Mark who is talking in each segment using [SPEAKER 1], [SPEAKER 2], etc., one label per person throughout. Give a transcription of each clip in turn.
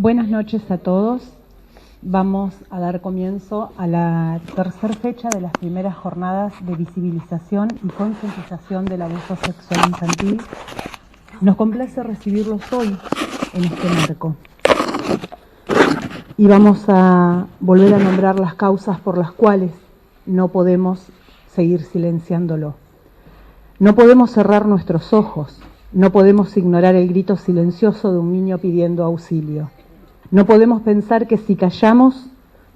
[SPEAKER 1] Buenas noches a todos. Vamos a dar comienzo a la tercera fecha de las primeras jornadas de visibilización y concientización del abuso sexual infantil. Nos complace recibirlos hoy en este marco. Y vamos a volver a nombrar las causas por las cuales no podemos seguir silenciándolo. No podemos cerrar nuestros ojos, no podemos ignorar el grito silencioso de un niño pidiendo auxilio. No podemos pensar que si callamos,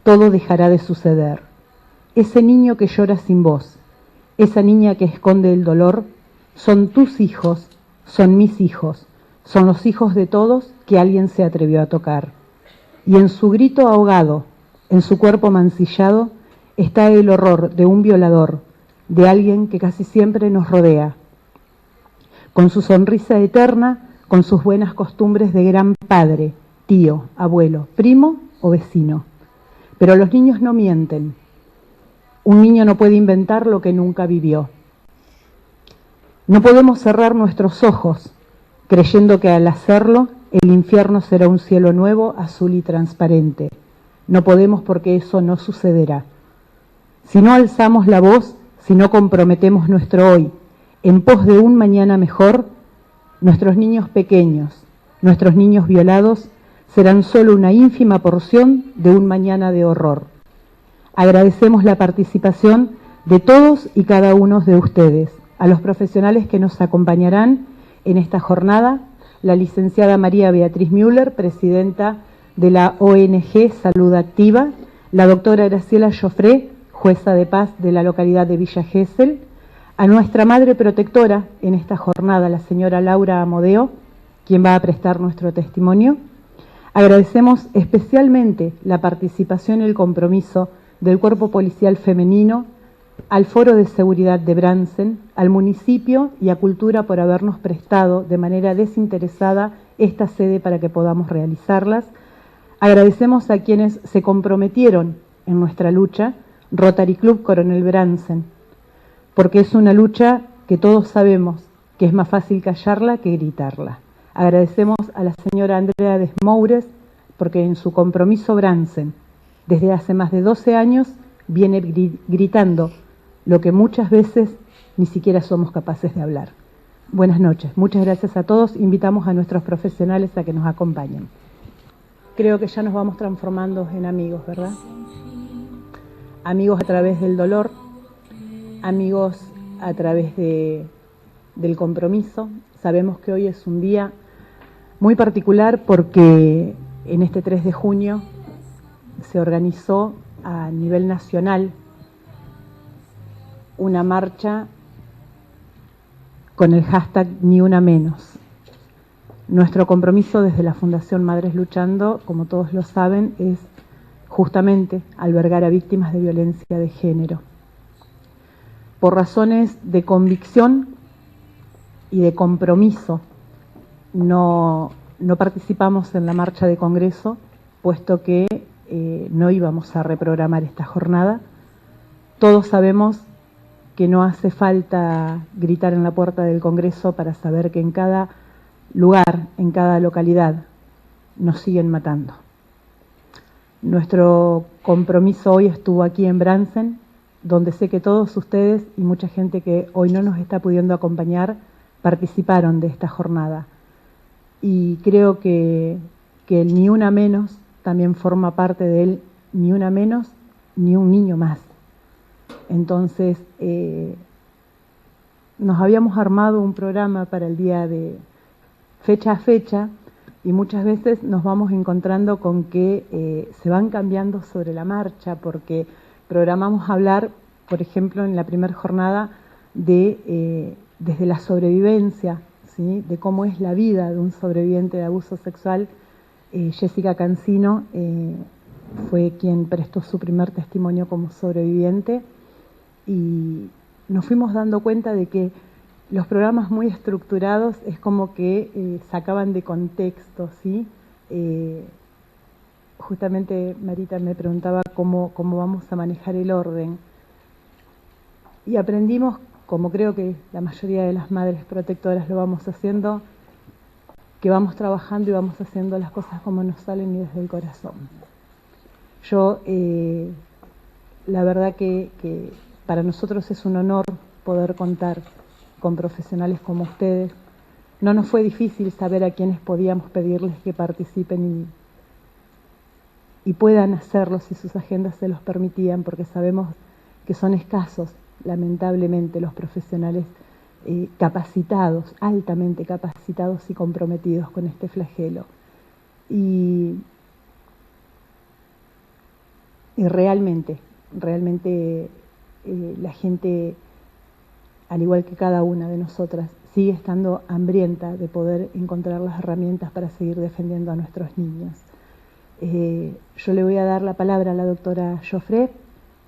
[SPEAKER 1] todo dejará de suceder. Ese niño que llora sin voz, esa niña que esconde el dolor, son tus hijos, son mis hijos, son los hijos de todos que alguien se atrevió a tocar. Y en su grito ahogado, en su cuerpo mancillado, está el horror de un violador, de alguien que casi siempre nos rodea, con su sonrisa eterna, con sus buenas costumbres de gran padre, tío, abuelo, primo o vecino. Pero los niños no mienten. Un niño no puede inventar lo que nunca vivió. No podemos cerrar nuestros ojos, creyendo que al hacerlo, el infierno será un cielo nuevo, azul y transparente. No podemos porque eso no sucederá. Si no alzamos la voz, si no comprometemos nuestro hoy en pos de un mañana mejor, nuestros niños pequeños, nuestros niños violados, serán solo una ínfima porción de un mañana de horror. Agradecemos la participación de todos y cada uno de ustedes, a los profesionales que nos acompañarán en esta jornada, la licenciada María Beatriz Müller, presidenta de la ONG Salud Activa, la doctora Graciela Joffre, jueza de paz de la localidad de Villa Gesell, a nuestra madre protectora en esta jornada, la señora Laura Amodeo, quien va a prestar nuestro testimonio. Agradecemos especialmente la participación y el compromiso del Cuerpo Policial Femenino, al Foro de Seguridad de Bransen, al municipio y a Cultura por habernos prestado de manera desinteresada esta sede para que podamos realizarlas. Agradecemos a quienes se comprometieron en nuestra lucha, Rotary Club Coronel Bransen, porque es una lucha que todos sabemos que es más fácil callarla que gritarla. Agradecemos a la señora Andrea Desmoures, porque en su compromiso Bransen, desde hace más de 12 años, viene gritando lo que muchas veces ni siquiera somos capaces de hablar. Buenas noches, muchas gracias a todos. Invitamos a nuestros profesionales a que nos acompañen. Creo que ya nos vamos transformando en amigos, ¿verdad? Amigos a través del dolor, amigos a través del compromiso. Sabemos que hoy es un día muy particular porque en este 3 de junio se organizó a nivel nacional una marcha con el hashtag Ni Una Menos. Nuestro compromiso desde la Fundación Madres Luchando, como todos lo saben, es justamente albergar a víctimas de violencia de género. Por razones de convicción y de compromiso, no participamos en la marcha de Congreso, puesto que no íbamos a reprogramar esta jornada. Todos sabemos que no hace falta gritar en la puerta del Congreso para saber que en cada lugar, en cada localidad, nos siguen matando. Nuestro compromiso hoy estuvo aquí en Bransen, donde sé que todos ustedes y mucha gente que hoy no nos está pudiendo acompañar participaron de esta jornada. Y creo que el Ni Una Menos también forma parte del Ni Una Menos, ni un niño más. Entonces, nos habíamos armado un programa para el día de fecha a fecha y muchas veces nos vamos encontrando con que se van cambiando sobre la marcha, porque programamos hablar, por ejemplo, en la primera jornada desde la sobrevivencia, ¿sí? De cómo es la vida de un sobreviviente de abuso sexual. Jessica Cancino fue quien prestó su primer testimonio como sobreviviente y nos fuimos dando cuenta de que los programas muy estructurados es como que sacaban de contexto, ¿sí? Justamente Marita me preguntaba cómo vamos a manejar el orden. Y aprendimos, como creo que la mayoría de las madres protectoras lo vamos haciendo, que vamos trabajando y vamos haciendo las cosas como nos salen y desde el corazón. Yo, la verdad que para nosotros es un honor poder contar con profesionales como ustedes. No nos fue difícil saber a quiénes podíamos pedirles que participen y puedan hacerlo si sus agendas se los permitían, porque sabemos que son escasos, lamentablemente, los profesionales capacitados, altamente capacitados y comprometidos con este flagelo. Y realmente la gente, al igual que cada una de nosotras, sigue estando hambrienta de poder encontrar las herramientas para seguir defendiendo a nuestros niños. Yo le voy a dar la palabra a la doctora Joffre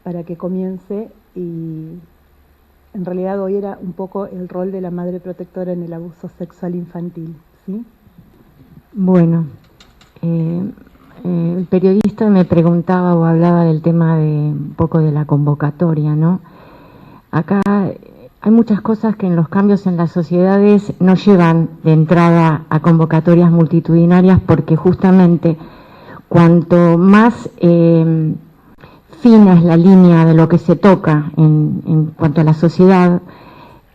[SPEAKER 1] para que comience, y en realidad hoy era un poco el rol de la madre protectora en el abuso sexual infantil, ¿sí?
[SPEAKER 2] Bueno, el periodista me preguntaba o hablaba del tema de un poco de la convocatoria, ¿no? Acá hay muchas cosas que en los cambios en las sociedades no llevan de entrada a convocatorias multitudinarias, porque justamente cuanto más fina es la línea de lo que se toca en cuanto a la sociedad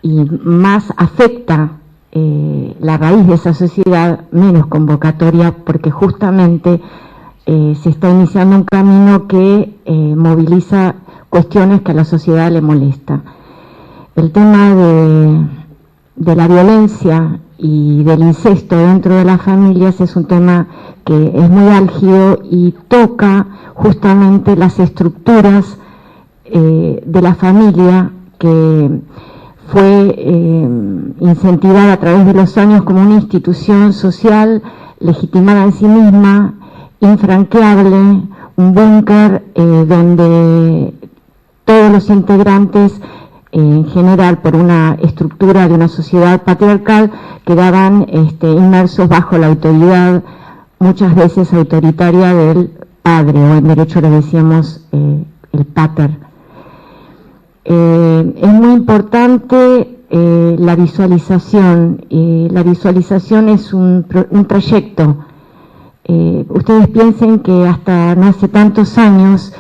[SPEAKER 2] y más afecta la raíz de esa sociedad, menos convocatoria, porque justamente se está iniciando un camino que moviliza cuestiones que a la sociedad le molesta. El tema de la violencia y del incesto dentro de las familias es un tema que es muy álgido y toca justamente las estructuras de la familia, que fue incentivada a través de los años como una institución social legitimada en sí misma, infranqueable, un búnker donde todos los integrantes, en general por una estructura de una sociedad patriarcal, quedaban inmersos bajo la autoridad, muchas veces autoritaria, del padre, o en derecho le decíamos el pater. Es muy importante la visualización. La visualización es un trayecto. Ustedes piensen que hasta no hace tantos años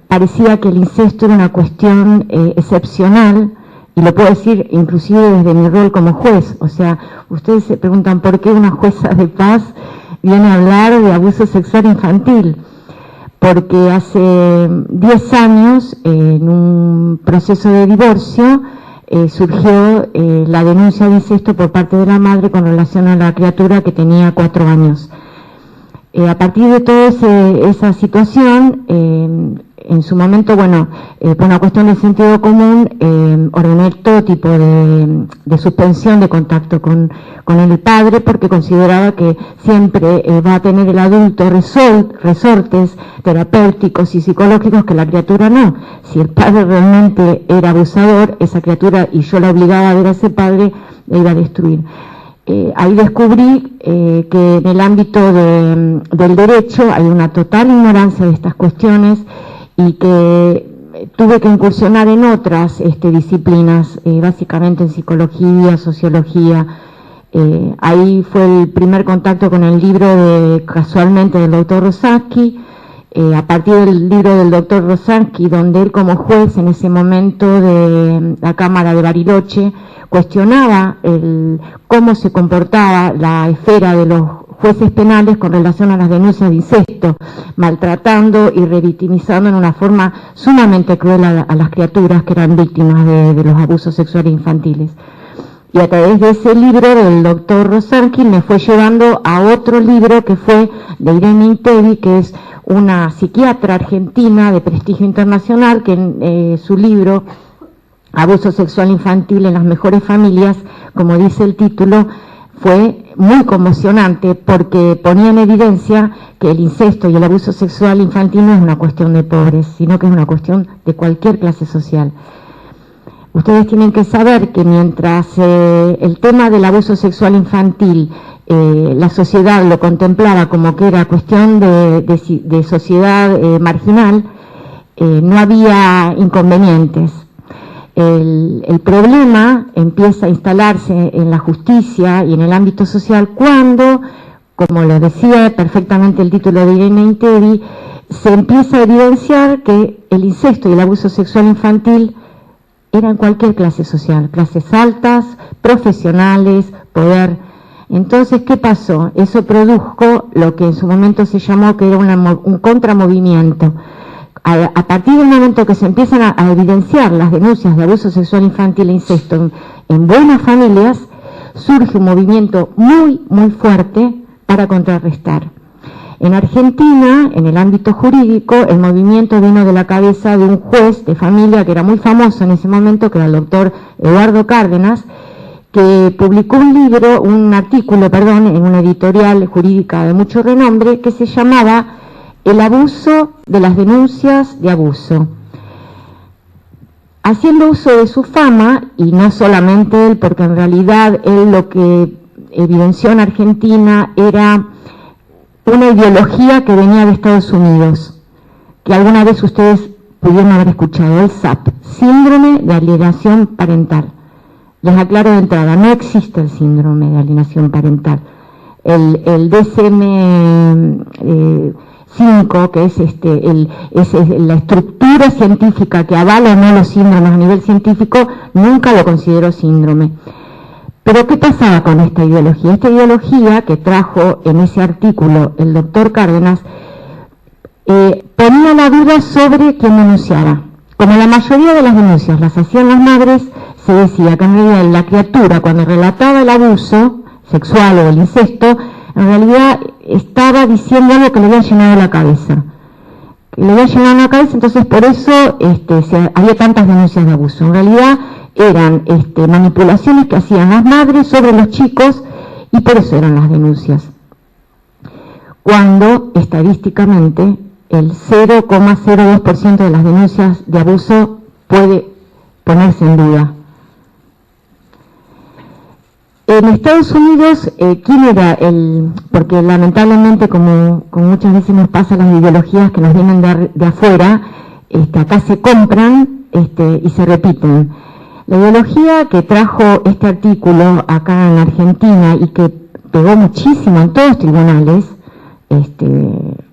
[SPEAKER 2] parecía que el incesto era una cuestión excepcional, y lo puedo decir inclusive desde mi rol como juez. O sea, ustedes se preguntan por qué una jueza de paz viene a hablar de abuso sexual infantil, porque hace 10 años, en un proceso de divorcio, surgió la denuncia de incesto por parte de la madre con relación a la criatura que tenía 4 años. A partir de toda esa situación, en su momento, bueno, por una cuestión de sentido común, ordené todo tipo de suspensión de contacto con el padre, porque consideraba que siempre va a tener el adulto resortes terapéuticos y psicológicos que la criatura no. Si el padre realmente era abusador, esa criatura, y yo la obligaba a ver a ese padre, la iba a destruir. Ahí descubrí que en el ámbito del derecho hay una total ignorancia de estas cuestiones, y que tuve que incursionar en otras disciplinas, básicamente en psicología, sociología. Ahí fue el primer contacto con el libro casualmente del doctor Rosansky, a partir del libro del doctor Rosansky, donde él, como juez en ese momento de la Cámara de Bariloche, cuestionaba cómo se comportaba la esfera de los jueces penales con relación a las denuncias de incesto, maltratando y revictimizando en una forma sumamente cruel a las criaturas que eran víctimas de los abusos sexuales infantiles. Y a través de ese libro del doctor Rosansky me fue llevando a otro libro que fue de Irene Intevi, que es una psiquiatra argentina de prestigio internacional, que en su libro Abuso sexual infantil en las mejores familias, como dice el título, fue muy conmocionante, porque ponía en evidencia que el incesto y el abuso sexual infantil no es una cuestión de pobres, sino que es una cuestión de cualquier clase social. Ustedes tienen que saber que mientras el tema del abuso sexual infantil, la sociedad lo contemplaba como que era cuestión de sociedad marginal, no había inconvenientes. El problema empieza a instalarse en la justicia y en el ámbito social cuando, como lo decía perfectamente el título de Irene Interi, se empieza a evidenciar que el incesto y el abuso sexual infantil era en cualquier clase social, clases altas, profesionales, poder. Entonces, ¿qué pasó? Eso produjo lo que en su momento se llamó que era un contramovimiento. A partir del momento que se empiezan a evidenciar las denuncias de abuso sexual infantil e incesto en buenas familias, surge un movimiento muy, muy fuerte para contrarrestar. En Argentina, en el ámbito jurídico, el movimiento vino de la cabeza de un juez de familia que era muy famoso en ese momento, que era el doctor Eduardo Cárdenas, que publicó un artículo, en una editorial jurídica de mucho renombre, que se llamaba El abuso de las denuncias de abuso. Haciendo uso de su fama, y no solamente él, porque en realidad él lo que evidenció en Argentina era una ideología que venía de Estados Unidos, que alguna vez ustedes pudieron haber escuchado, el SAP, Síndrome de Alienación Parental. Les aclaro de entrada, no existe el síndrome de alienación parental. El DSM-5, que es la estructura científica que avala o no los síndromes a nivel científico, nunca lo consideró síndrome. Pero ¿qué pasaba con esta ideología? Esta ideología que trajo en ese artículo el doctor Cárdenas ponía la duda sobre quién denunciaba. Como la mayoría de las denuncias las hacían las madres, se decía que en realidad la criatura, cuando relataba el abuso sexual o el incesto, en realidad estaba diciendo algo que le había llenado la cabeza. Entonces por eso había tantas denuncias de abuso. En realidad eran manipulaciones que hacían las madres sobre los chicos y por eso eran las denuncias. Cuando estadísticamente el 0,02% de las denuncias de abuso puede ponerse en duda. En Estados Unidos, ¿quién era porque lamentablemente, como muchas veces nos pasa, las ideologías que nos vienen de afuera, acá se compran y se repiten. La ideología que trajo este artículo acá en Argentina y que pegó muchísimo en todos los tribunales,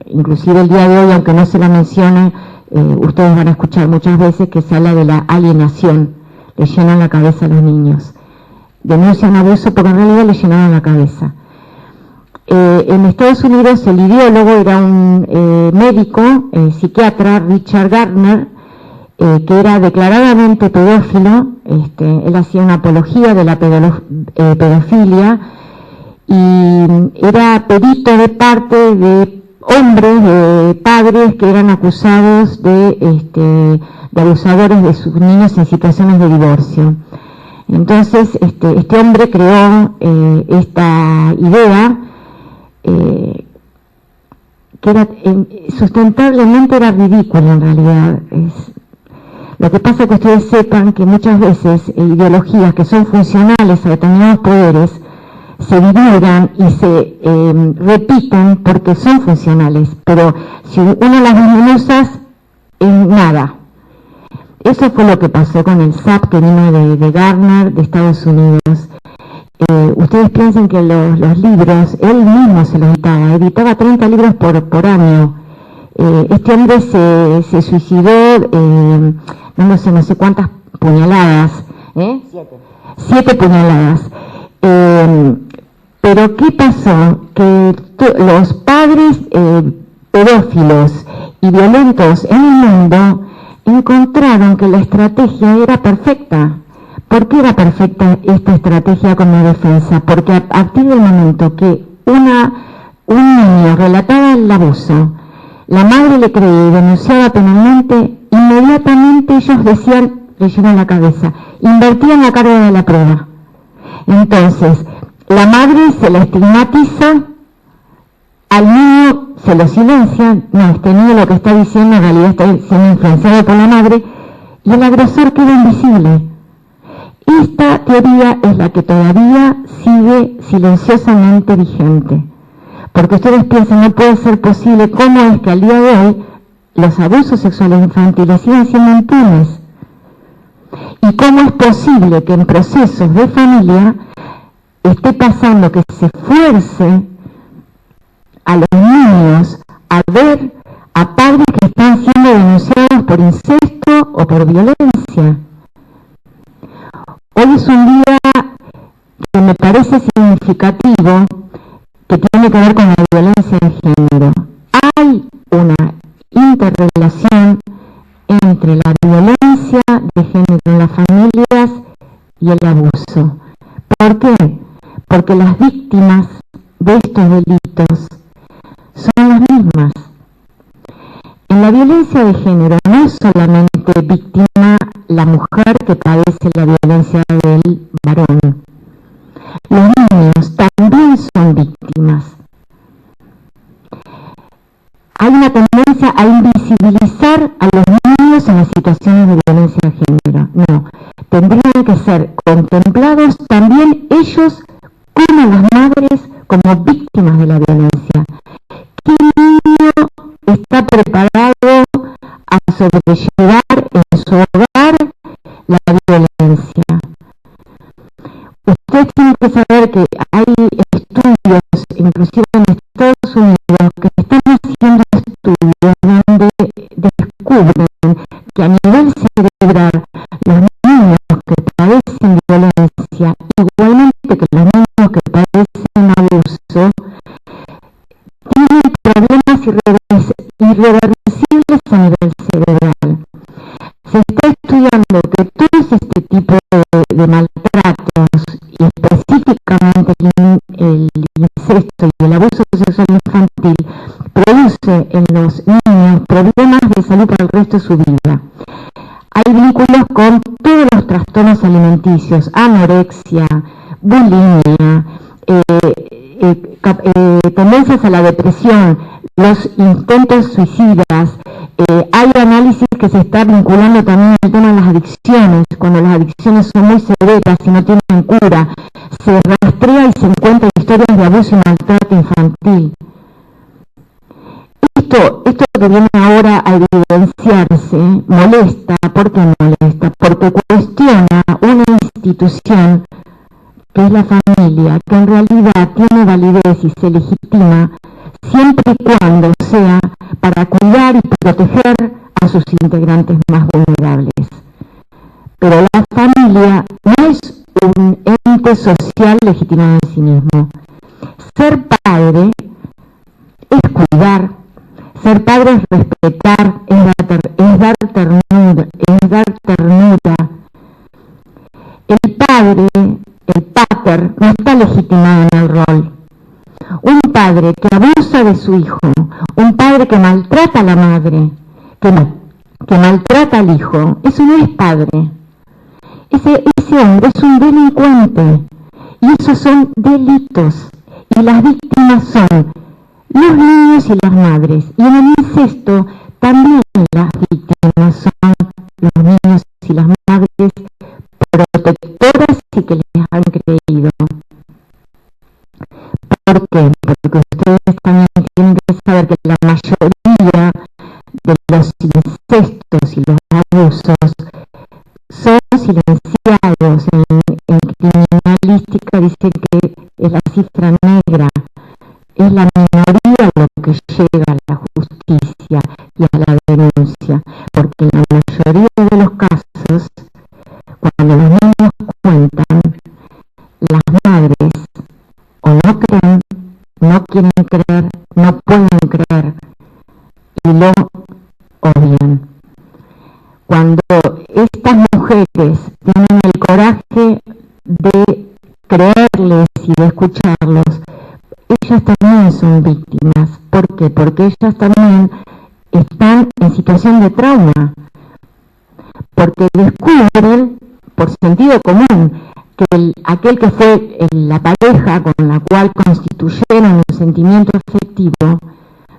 [SPEAKER 2] inclusive el día de hoy, aunque no se la mencione, ustedes van a escuchar muchas veces que se habla de la alienación, le llenan la cabeza a los niños. Denuncian abuso porque en realidad le llenaban la cabeza. En Estados Unidos el ideólogo era un médico, psiquiatra, Richard Gardner, que era declaradamente pedófilo. Él hacía una apología de la pedofilia y era perito de parte de hombres, de padres que eran acusados de abusadores de sus niños en situaciones de divorcio. Entonces, este hombre creó esta idea que era sustentablemente era ridícula en realidad. Lo que pasa es que ustedes sepan que muchas veces ideologías que son funcionales a determinados poderes se divulgan y se repiten porque son funcionales, pero si uno las desmenuza, en nada. Eso fue lo que pasó con el SAP que vino de Gardner, de Estados Unidos. Ustedes piensan que los libros, él mismo se los editaba 30 libros por año. Este hombre se suicidó, no sé cuántas puñaladas, 7 puñaladas. Pero ¿qué pasó? Que los padres pedófilos y violentos en el mundo encontraron que la estrategia era perfecta. ¿Por qué era perfecta esta estrategia como defensa? Porque a partir del momento que un niño relataba el abuso, la madre le creía y denunciaba penalmente, inmediatamente ellos decían, le llenan la cabeza, invertían la carga de la prueba. Entonces, la madre se la estigmatiza, al niño se lo silencia, no, este niño lo que está diciendo en realidad está siendo influenciado por la madre, y el agresor queda invisible. Esta teoría es la que todavía sigue silenciosamente vigente. Porque ustedes piensan, no puede ser posible, ¿cómo es que al día de hoy los abusos sexuales infantiles siguen siendo impunes? y cómo es posible que en procesos de familia esté pasando que se fuerce a los niños a ver a padres que están siendo denunciados por incesto o por violencia. Hoy es un día que me parece significativo, que tiene que ver con la violencia de género. Hay una interrelación entre la violencia de género en las familias y el abuso. ¿Por qué? Porque las víctimas de estos delitos son las mismas. En la violencia de género no es solamente víctima la mujer que padece la violencia del varón. Los niños también son víctimas. Hay una tendencia a invisibilizar a los niños en las situaciones de violencia de género. No, tendrían que ser contemplados también ellos como las madres, como víctimas de la violencia. ¿Qué niño está preparado a sobrellevar en su hogar la violencia? Ustedes tienen que saber que hay estudios, inclusive en Estados Unidos, que están haciendo estudios donde descubren que a nivel cerebral los niños que padecen violencia, igualmente que los niños que padecen abuso, tienen problemas irreversibles a nivel cerebral. Se está estudiando que todo este tipo de maltratos, y específicamente el incesto y el abuso sexual infantil, produce en los niños problemas de salud para el resto de su vida. Hay vínculos con todos los trastornos alimenticios, anorexia, bulimia, tendencias a la depresión, los intentos suicidas. Hay análisis que se está vinculando también al tema de las adicciones, cuando las adicciones son muy severas y no tienen cura. Se rastrea y se encuentra historias de abuso y maltrato infantil. Esto que viene ahora a evidenciarse molesta. ¿Por qué molesta? Porque cuestiona una institución que es la familia, que en realidad tiene validez y se legitima siempre y cuando sea para cuidar y proteger a sus integrantes más vulnerables. Pero la familia no es un ente social legitimado en sí mismo. Ser padre es cuidar, ser padre es respetar, es dar ternura. El padre, el pater, no está legitimado en el rol. Un padre que abusa de su hijo, un padre que maltrata a la madre, que maltrata al hijo, eso no es padre. Ese hombre es un delincuente, y esos son delitos, y las víctimas son los niños y las madres, y en el incesto también las víctimas son los niños y las madres protectoras y que les han creído. ¿Por qué? Porque ustedes también tienen que saber que la mayoría de los incestos y los abusos son silenciados. En criminalística dicen que es la cifra negra, es la minoría lo que llega a la justicia y a la denuncia, porque en la mayoría de los casos, cuando los niños cuentan, las madres o no creen, no quieren creer, no pueden creer y lo odian. Cuando estas mujeres tienen el coraje de creerles y de escucharlos, ellas también son víctimas. ¿Por qué? Porque ellas también están en situación de trauma, porque descubren por sentido común que aquel que fue la pareja con la cual constituyeron un sentimiento afectivo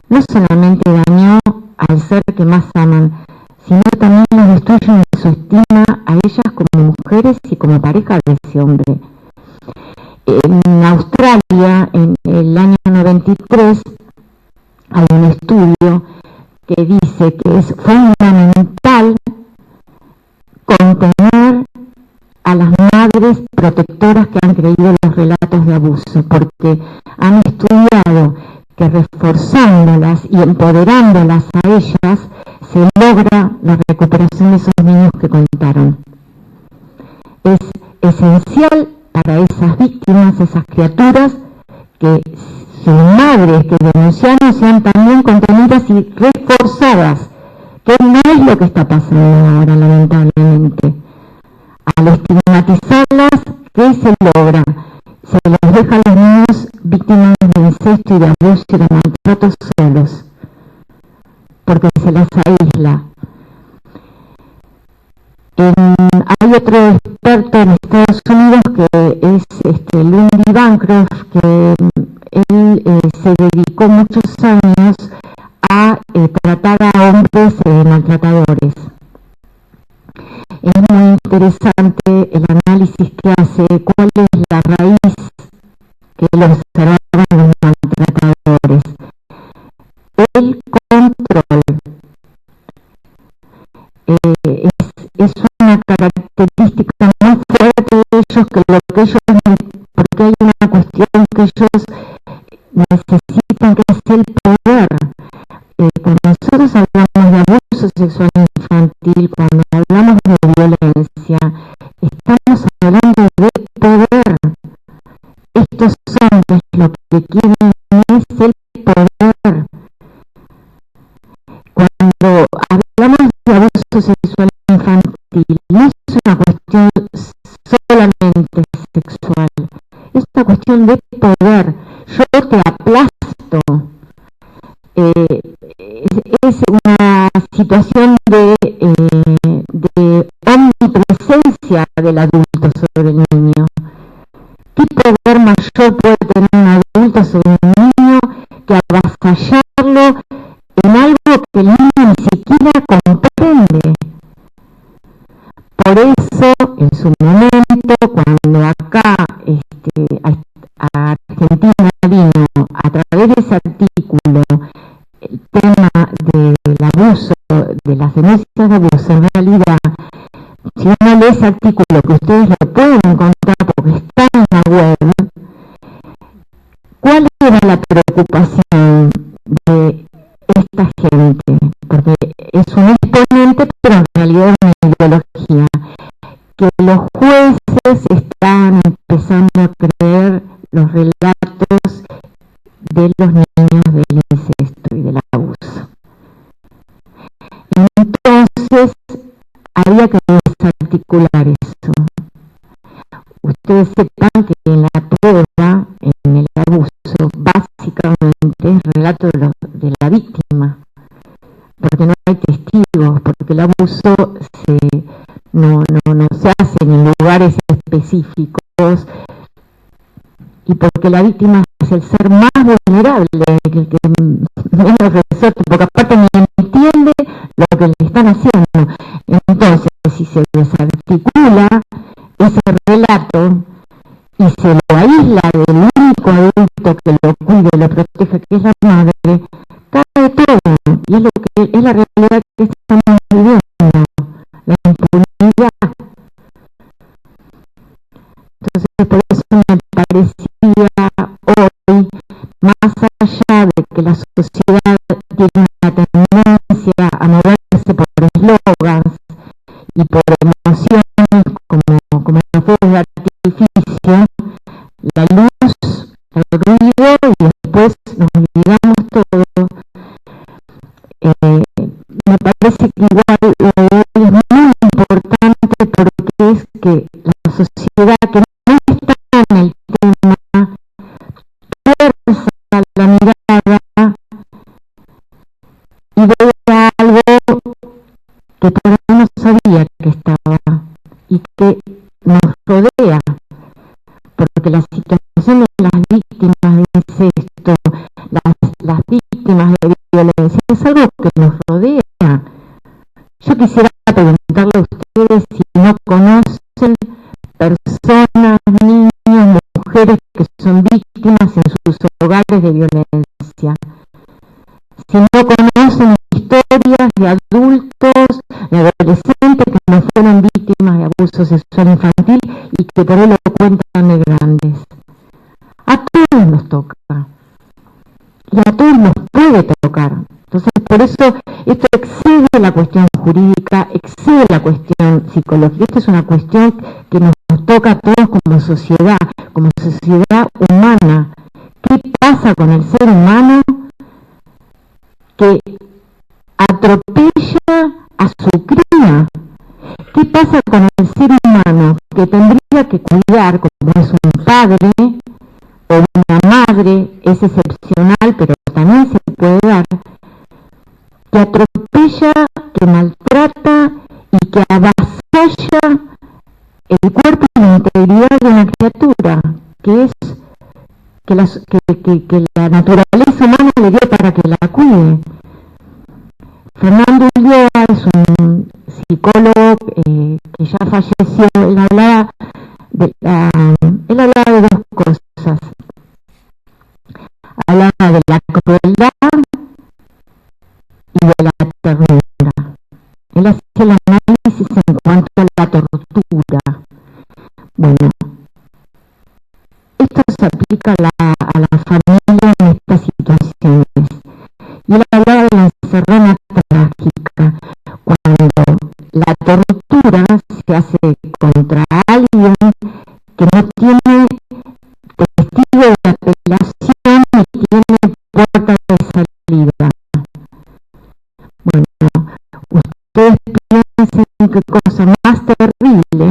[SPEAKER 2] no solamente dañó al ser que más aman, sino también les destruye su estima a ellas como mujeres y como pareja de ese hombre. En Australia, en el año 93, hay un estudio que dice que es fundamental contener madres protectoras que han creído los relatos de abuso, porque han estudiado que reforzándolas y empoderándolas a ellas se logra la recuperación de esos niños que contaron. Es esencial para esas víctimas, esas criaturas, que sus madres que denunciaron sean también contenidas y reforzadas, que no es lo que está pasando ahora, lamentablemente. Al estigmatizarlas, ¿qué se logra? Se les deja a los niños víctimas de incesto y de abuso y de maltrato solos, porque se las aísla. Hay otro experto en Estados Unidos que es Lundy Bancroft, que él se dedicó muchos años a tratar a hombres maltratadores. Es muy interesante el análisis que hace, cuál es la raíz que lo observaban los maltratadores. El control es una característica muy fuerte de ellos, porque hay una cuestión que ellos necesitan, que es el poder. Cuando nosotros hablamos de abuso sexual infantil, cuando hablamos de violencia, estamos hablando de poder. Estos hombres lo que quieren es el poder. Cuando hablamos de abuso sexual infantil, no es una cuestión solamente sexual, es una cuestión de poder. Yo te aplasto. Es una situación de omnipresencia del adulto sobre el niño. ¿Qué poder mayor puede tener un adulto sobre un niño que avasallarlo en algo que el niño ni siquiera comprende? Por eso, en su momento, cuando acá a Argentina vino a través de ese artículo el tema del abuso, de las denuncias de abuso, en realidad, si uno lee ese artículo, que ustedes lo pueden encontrar porque está en la web, ¿cuál era la preocupación de esta gente? Porque es un exponente, pero en realidad es una ideología, que los jueces están empezando a creer los relatos de los niños del incesto y del abuso. Entonces, había que desarticular eso. Ustedes sepan que en la prueba, en el abuso, básicamente es relato de la víctima, porque no hay testigos, porque el abuso no se hace en lugares específicos, y porque la víctima es el ser más vulnerable, el que menos resorte, porque aparte ni entiende lo que le están haciendo. Entonces, si se desarticula ese relato y se lo aísla del único adulto que lo cuide y lo protege, que es la madre, cae todo. Y es la realidad que estamos viviendo, la impunidad. Entonces, por eso me parecía hoy, más allá de que la sociedad tiene una tendencia a moverse por eslogans y por emociones como los fuegos de artificio, la luz, el ruido, y después nos olvidamos todo. Me parece que igual hoy es muy importante, porque es que la sociedad que no está en el tema fuerza la mirada y ve algo que por ahí no sabía que estaba y que nos rodea, porque la situación de las víctimas de incesto, las víctimas de violencia, es algo que nos rodea. Yo quisiera preguntarle a ustedes si no conocen personas, niños, mujeres que son víctimas en sus hogares de violencia. Si no conocen historias de adultos, de adolescentes que no fueron víctimas de abuso abuso sexual infantil y que por ahí lo cuentan de grandes. A todos nos toca y a todos nos puede tocar. Entonces, por eso esto excede la cuestión jurídica, excede la cuestión psicológica. Esta es una cuestión que nos toca a todos como sociedad humana. ¿Qué pasa con el ser humano que atropella a su cría? ¿Qué pasa con el ser humano que tendría que cuidar, como es un padre o una madre? Es excepcional, pero también se puede dar, que atropella, que maltrata y que avasalla el cuerpo y la integridad de una criatura, que es que la naturaleza humana le dio para que la cuide. Fernando Ulloa es un psicólogo que ya falleció. Él hablaba de dos cosas. Hablaba de la crueldad y de la ternura. Él hacía el análisis en cuanto a la tortura. Bueno, esto se aplica a la familia en estas situaciones. Y él hablaba de la encerrona trágica, cuando la tortura se hace contra alguien que no tiene testigo de apelación ni tiene puerta de salida. Bueno, ustedes piensen qué cosa más terrible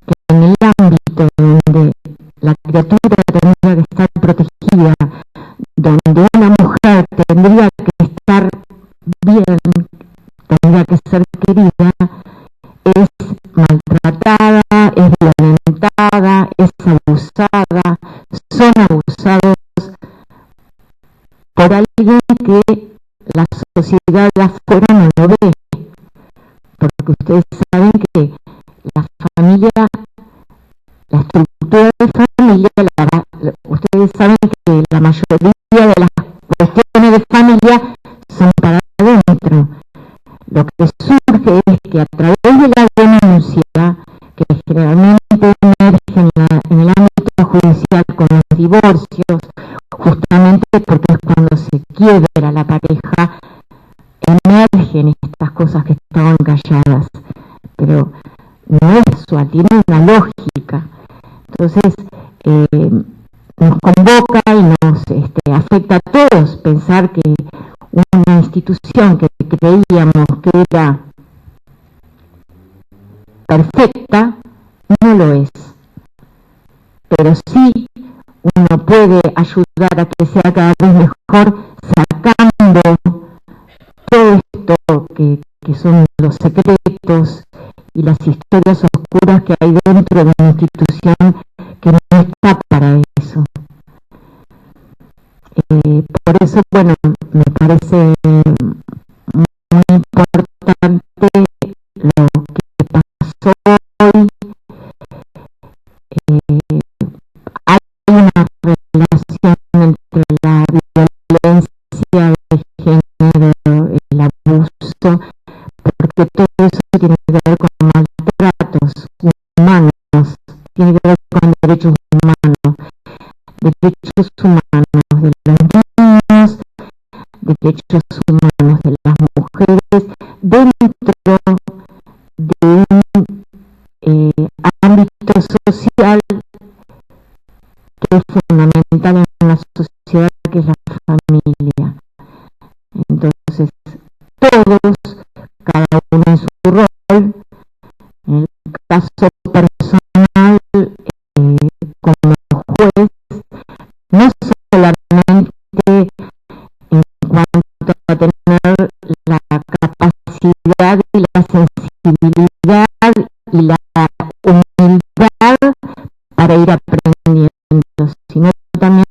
[SPEAKER 2] que en el ámbito donde la criatura tendría que estar protegida, donde una mujer tendría que estar bien, tendría que ser querida, es maltratada, es violentada, es abusada, son abusados por alguien que la sociedad de afuera no lo ve, porque ustedes saben que la familia, la estructura de familia, ustedes saben que la mayoría de las cuestiones de familia son para adentro. Lo que surge es que a través de la denuncia, que generalmente emerge en el ámbito judicial con los divorcios, justamente porque es cuando se quiebra la pareja, emergen estas cosas que estaban calladas, pero no es casual, tiene una lógica. Entonces, nos convoca y nos afecta a todos pensar que una institución que creíamos que era perfecta, no lo es. Pero sí uno puede ayudar a que sea cada vez mejor, sacando todo esto que son los secretos y las historias oscuras que hay dentro de una institución que no está para eso. Por eso, bueno, me parece muy importante lo que pasó hoy. Hay una relación entre la violencia de género, el abuso, porque todo eso tiene que ver con maltratos humanos, tiene que ver con derechos humanos de los niños, derechos humanos de las mujeres, dentro de un ámbito social que es fundamental en una sociedad, que es la familia. Entonces, todos, cada uno en su rol, en el caso personal, como juez, no solamente en cuanto a tener la capacidad y la sensibilidad y la humildad para ir aprendiendo, sino también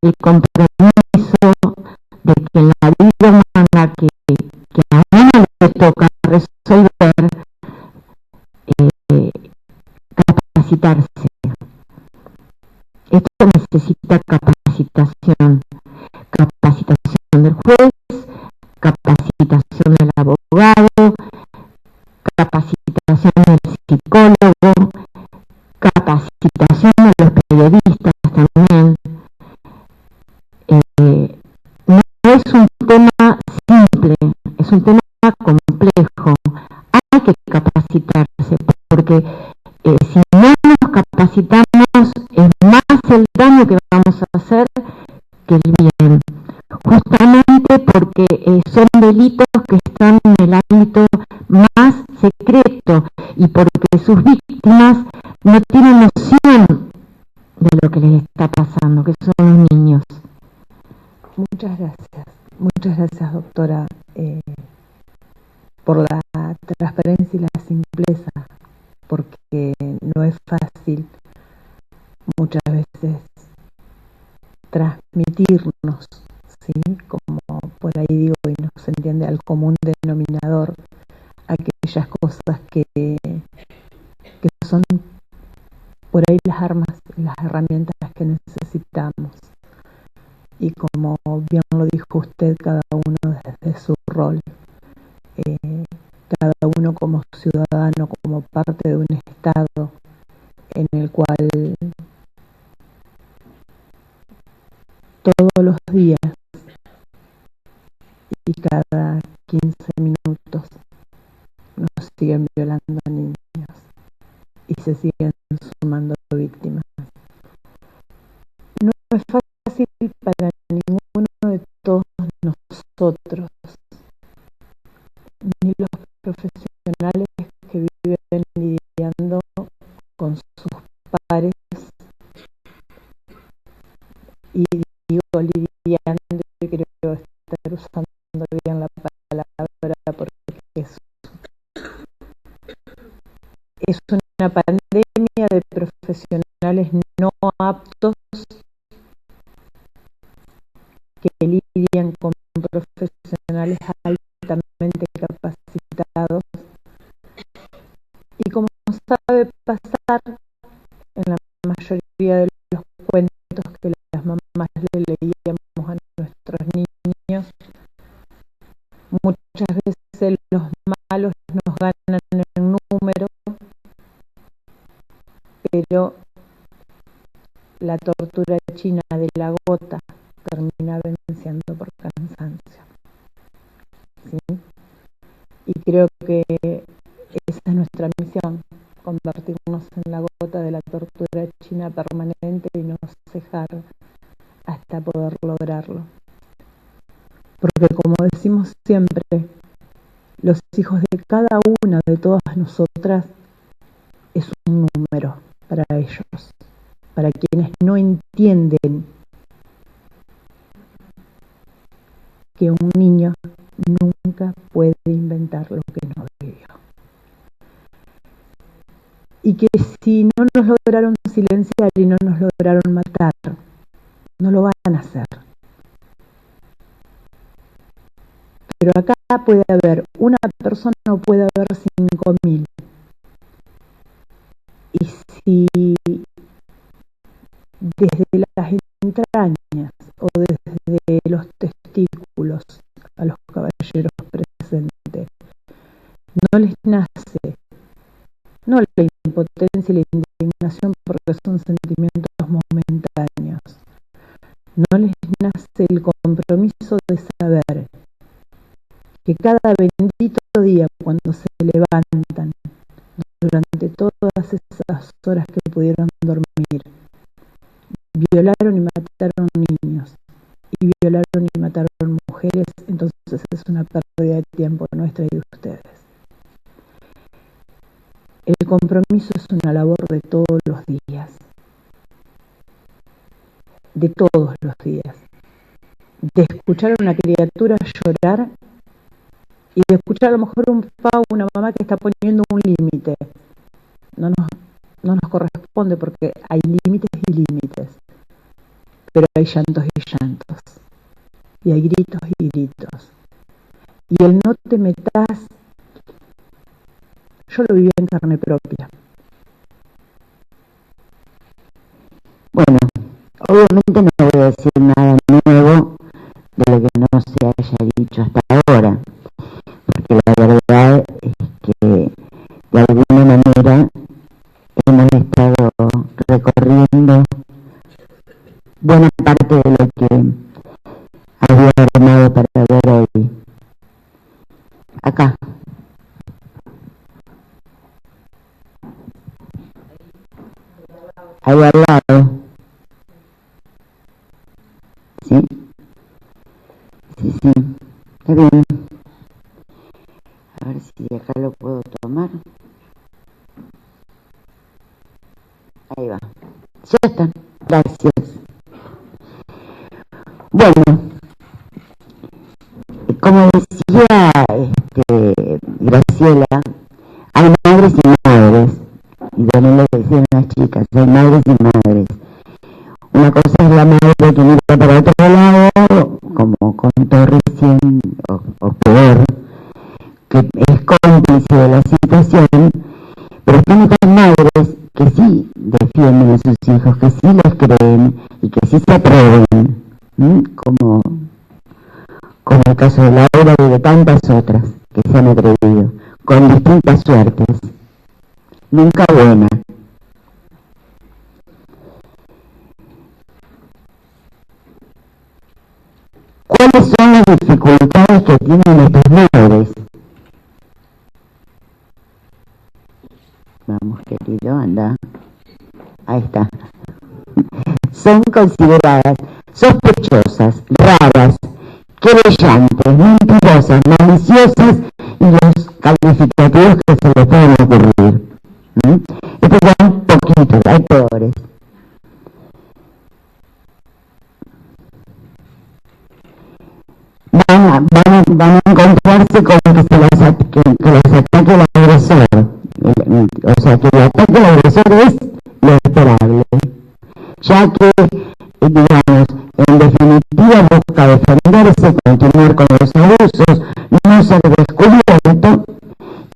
[SPEAKER 2] el compromiso de que en la vida humana que a uno le toca resolver, capacitarse. Esto necesita capacitación del juez, capacitación del abogado, capacitación del psicólogo, capacitación a los periodistas también. No es un tema simple, es un tema complejo. Hay que capacitarse, porque si no nos capacitamos es más el daño que vamos a hacer que el bien, justamente porque son delitos que están en el ámbito más secreto y porque sus víctimas no tienen noción de lo que les está pasando, que son los niños.
[SPEAKER 1] Muchas gracias, doctora, por la transparencia y la simpleza, porque no es fácil muchas veces transmitirnos, ¿sí? Como por ahí digo, y no se entiende al común denominador, aquellas cosas que son por ahí las armas, las herramientas que necesitamos. Y como bien lo dijo usted, cada uno desde su rol, cada uno como ciudadano, como parte de un Estado en el cual todos los días y cada 15 minutos nos siguen violando a niños y se siguen sumando víctimas. No es fácil para ninguno de todos nosotros, ni los profesionales que viven lidiando con sus pares, y digo lidiando y creo estar usando bien la palabra porque es una pandemia de profesionales no aptos que lidian con profesionales altamente capacitados, y como sabe pasar en la mayoría de los cuentos que las mamás le leíamos a nuestros niños, muchas veces los malos nos ganan en número, pero la tortura china de la gota termina venciendo por cansancio, ¿sí? Y creo que esa es nuestra misión, convertirnos en la gota de la tortura china permanente y no cejar hasta poder lograrlo. Porque como decimos siempre, los hijos de cada una de todas nosotras es un número para ellos, para quienes no entienden que un niño nunca puede inventar lo que no vivió. Y que si no nos lograron silenciar y no nos lograron matar, no lo van a hacer. Pero acá puede haber una persona o puede haber 5.000. Y si desde las entrañas o desde los testículos a los caballeros presentes no les nace, no la impotencia y la indignación porque son sentimientos momentáneos, no les nace el compromiso de saber que cada bendito día cuando se levantan durante todas esas horas que pudieron dormir, violaron y mataron niños y violaron y mataron mujeres, entonces es una pérdida de tiempo nuestra y de ustedes. El compromiso es una labor de todos los días, de todos los días, de escuchar a una criatura llorar y de escuchar a lo mejor un papá o una mamá que está poniendo un límite. No nos corresponde porque hay límites y límites, pero hay llantos y llantos, y hay gritos y gritos. Y el no te metas, yo lo viví en carne propia.
[SPEAKER 2] Bueno, obviamente no voy a decir nada nuevo de lo que no se haya dicho hasta ahora, porque la verdad es que de alguna manera
[SPEAKER 3] buena parte de lo que había armado para ver hoy. Acá. Ahí al lado. ¿Sí? Sí, sí. Está bien. A ver si de acá lo puedo tomar. Ahí va. Ya está. Gracias. Bueno, como decía Graciela, hay madres y madres, y también lo decían las chicas, hay madres y madres. Una cosa es la madre que mira para otro lado, como contó recién, o peor, que es cómplice de la situación, pero están otras madres que sí defienden a sus hijos, que sí les creen y que sí se atreven, como el caso de Laura y de tantas otras que se han atrevido, con distintas suertes, nunca buena. ¿Cuáles son las dificultades que tienen estas madres? Vamos, querido, anda. Ahí está. Son consideradas sospechosas, raras, querellantes, mentirosas, maliciosas y los calificativos que se les pueden ocurrir. Estos son poquitos, hay peores. Van a encontrarse con que las ataque el agresor. O sea, que el ataque al agresor es lo esperable, ya que, digamos, en definitiva busca defenderse, continuar con los abusos, no ser descubierto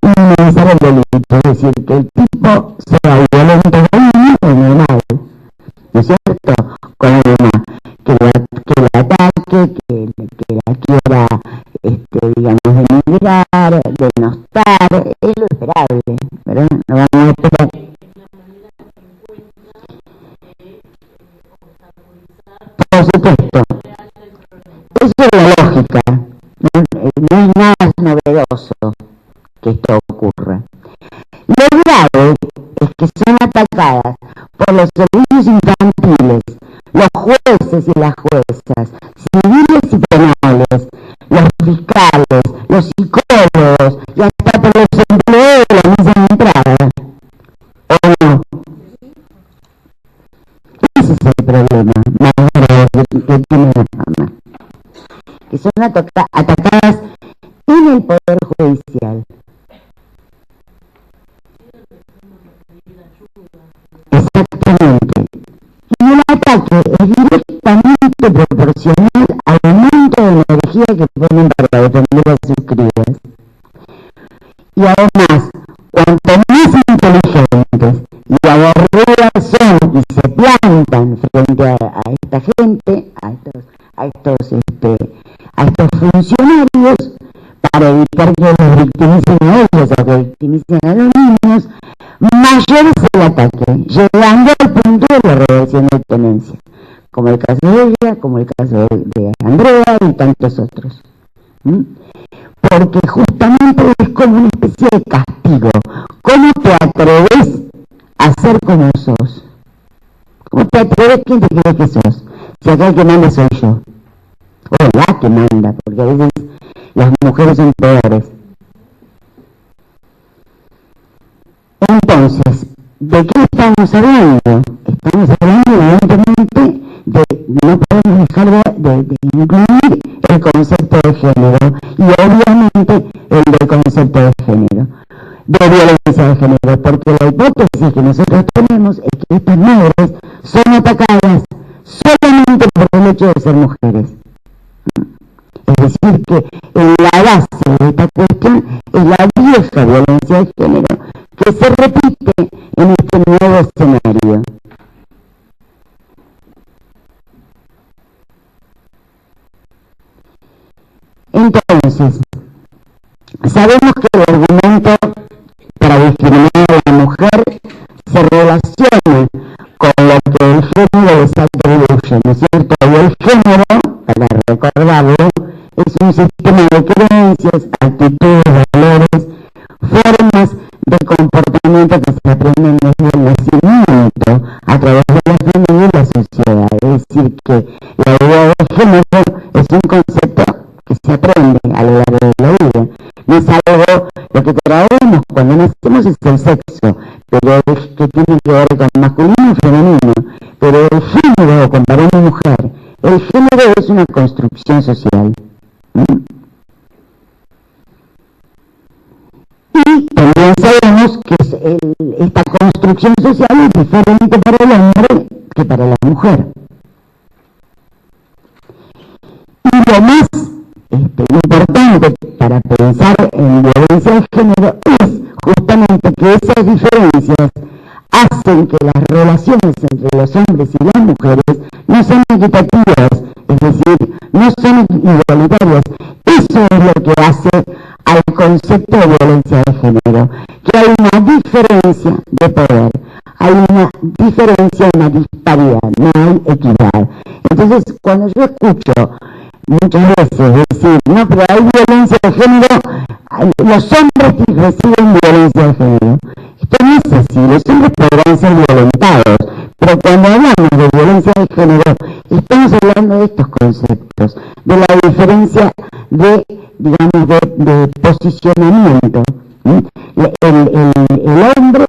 [SPEAKER 3] y minimizar el delito, es decir, que el tipo sea violento con niño es normal, ¿no es cierto? Con la mamá, que la ataque, que la quiera, digamos, denigrar, denostar, es lo esperable, ¿verdad? No vamos a esperar. Por supuesto, eso es la lógica, no es nada novedoso que esto ocurra. Lo grave es que son atacadas por los servicios infantiles, los jueces y las juezas, civiles y penales, los fiscales, los psicólogos y hasta por los empleados de la mesa de entrada. ¿O no? Ese es el problema más grave que tiene la fama, que son atacadas en el Poder Judicial. Exactamente. Y el ataque es directamente proporcional al aumento de energía que ponen para defender a sus crías. Y además, cuanto más inteligentes y aguerridas son y se plantan frente a esta gente, a estos funcionarios, para evitar que los victimicen a ellos o que victimicen a los niños, mayor es el ataque, llegando al punto de la reversión de tenencia, como el caso de ella, como el caso de Andrea y tantos otros. Porque justamente es como una especie de castigo. ¿Cómo te atreves a ser como sos? ¿Cómo te atreves? ¿Quién te cree que sos? Si acá el que manda soy yo. O la que manda, porque a veces las mujeres son peores. Entonces, ¿de qué estamos hablando? Estamos hablando evidentemente de, no podemos dejar de incluir el concepto de género y obviamente el del concepto de género, de violencia de género, porque la hipótesis que nosotros tenemos es que estas madres son atacadas solamente por el hecho de ser mujeres. Es decir, que en la base de esta cuestión es la vieja violencia de género que se repite en este nuevo escenario. Entonces, sabemos que el argumento para discriminar a la mujer se relaciona con lo que el género les atribuye distribuye, ¿no es cierto? Y el género, para recordarlo, es un sistema de creencias, actitudes, valores, formas de comportamiento que se aprenden desde el nacimiento a través de la familia y la sociedad. Es decir, que la idea de género es un concepto que se aprende a lo largo de la vida. No es algo, lo que traemos cuando nacemos es el sexo, pero es que tiene que ver con masculino y femenino. Pero el género, con varón y mujer, el género es una construcción social. Y también sabemos que esta construcción social es diferente para el hombre que para la mujer. Y lo más importante para pensar en violencia de género es justamente que esas diferencias hacen que las relaciones entre los hombres y las mujeres no sean equitativas, es decir, no son igualitarias. Eso es lo que hace al concepto de violencia de género, que hay una diferencia de poder, hay una diferencia, una disparidad, no hay equidad. Entonces, cuando yo escucho muchas veces decir, no, pero hay violencia de género, los hombres reciben violencia de género. Esto no es así, los hombres podrán ser violentados, pero cuando hablamos de violencia de género, estamos hablando de estos conceptos, de la diferencia de, digamos, de posicionamiento. El hombre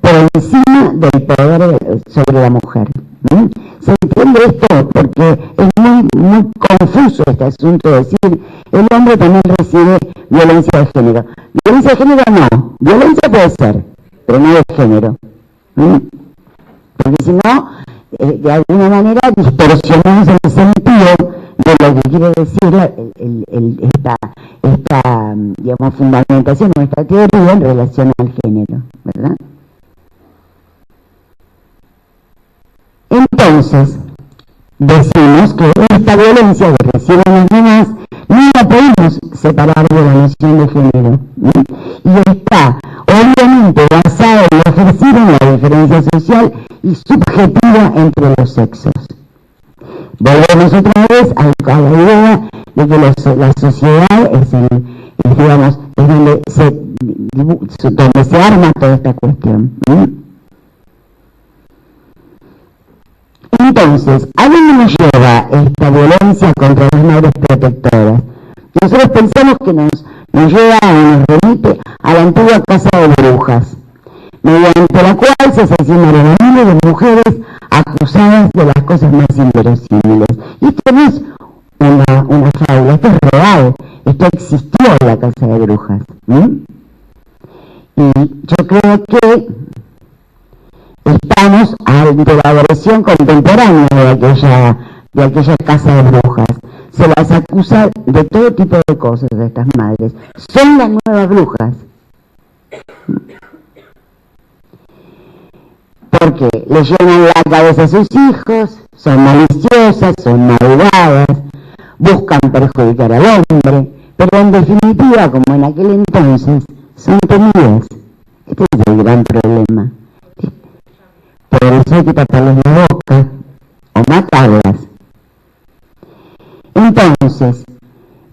[SPEAKER 3] por encima del poder sobre la mujer. ¿Se entiende esto? Porque es muy confuso este asunto de decir, el hombre también recibe violencia de género. Violencia de género no, violencia puede ser, pero no de género. Porque si no, de alguna manera distorsionamos el sentido de lo que quiere decir esta digamos, fundamentación, nuestra teoría en relación al género, ¿verdad? Entonces, decimos que esta violencia que reciben los demás no la podemos separar de la noción de género. Y está, obviamente, basada en lo ejercido en la diferencia social y subjetiva entre los sexos. Volvemos otra vez a la idea de que la sociedad es donde se arma toda esta cuestión. Entonces, ¿a dónde nos lleva esta violencia contra las madres protectoras? Nosotros pensamos que nos lleva o nos remite a la antigua casa de brujas, mediante la cual se asesinaron a miles de mujeres acusadas de las cosas más inverosímiles. Y esto no es una fábula, esto es real, esto existió en la casa de brujas. Y yo creo que estamos ante la versión contemporánea de aquella casa de brujas. Se las acusa de todo tipo de cosas a estas madres. Son las nuevas brujas. Porque le llenan la cabeza a sus hijos, son maliciosas, son malvadas, buscan perjudicar al hombre, pero en definitiva, como en aquel entonces, son temidas. Este es el gran problema. Por eso hay que taparles la boca o matarlas. Entonces,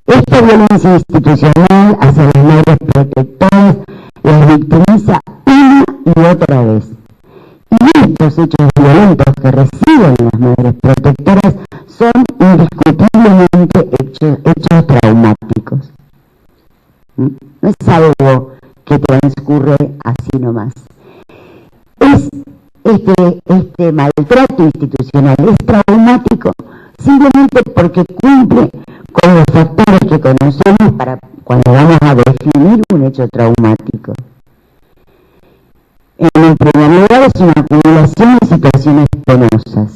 [SPEAKER 3] esta violencia institucional hacia las madres protectoras las victimiza una y otra vez. Y estos hechos violentos que reciben las madres protectoras son indiscutiblemente hechos traumáticos. No es algo que transcurre así nomás. Este maltrato institucional es traumático simplemente porque cumple con los factores que conocemos para cuando vamos a definir un hecho traumático. En primer lugar, es una acumulación de situaciones penosas.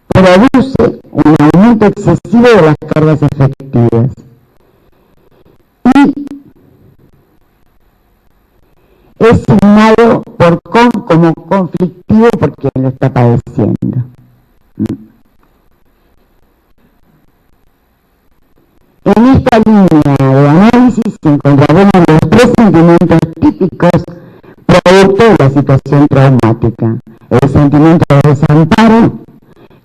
[SPEAKER 3] Produce un aumento excesivo de las cargas efectivas. Y es signado como conflictivo porque lo está padeciendo. En esta línea de análisis encontraremos los tres sentimientos típicos producto de la situación traumática: el sentimiento de desamparo,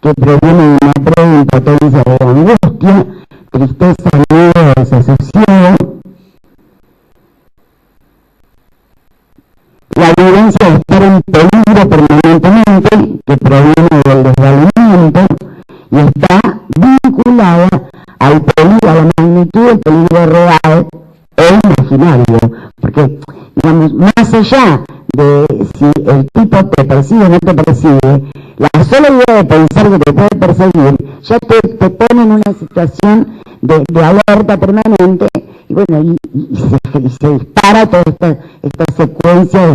[SPEAKER 3] que proviene de una previa impotencia de angustia, tristeza, miedo, desasosiego. La violencia de estar en peligro permanentemente, que proviene del desvalimiento y está vinculada al peligro, a la magnitud del peligro real e imaginario, porque, digamos, más allá de si el tipo te persigue o no te persigue, la sola idea de pensar que te puede perseguir ya te pone en una situación de alerta permanente, y bueno, y se dispara toda esta secuencia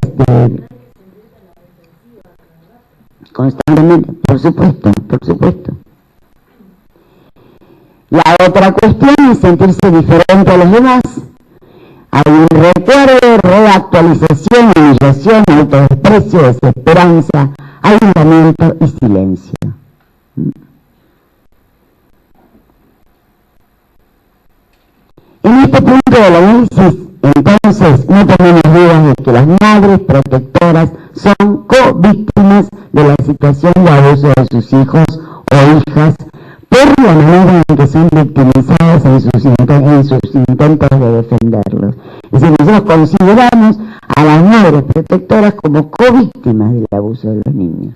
[SPEAKER 3] constantemente, por supuesto. La otra cuestión es sentirse diferente a los demás. Hay un recuerdo, reactualización, humillación, autodesprecio, desesperanza, aislamiento y silencio. En este punto del análisis, entonces, no tenemos dudas de que las madres protectoras son co-víctimas de la situación de abuso de sus hijos o hijas por la manera en que son victimizadas en sus intentos de defenderlos. Es decir, nosotros consideramos a las madres protectoras como co-víctimas del abuso de los niños.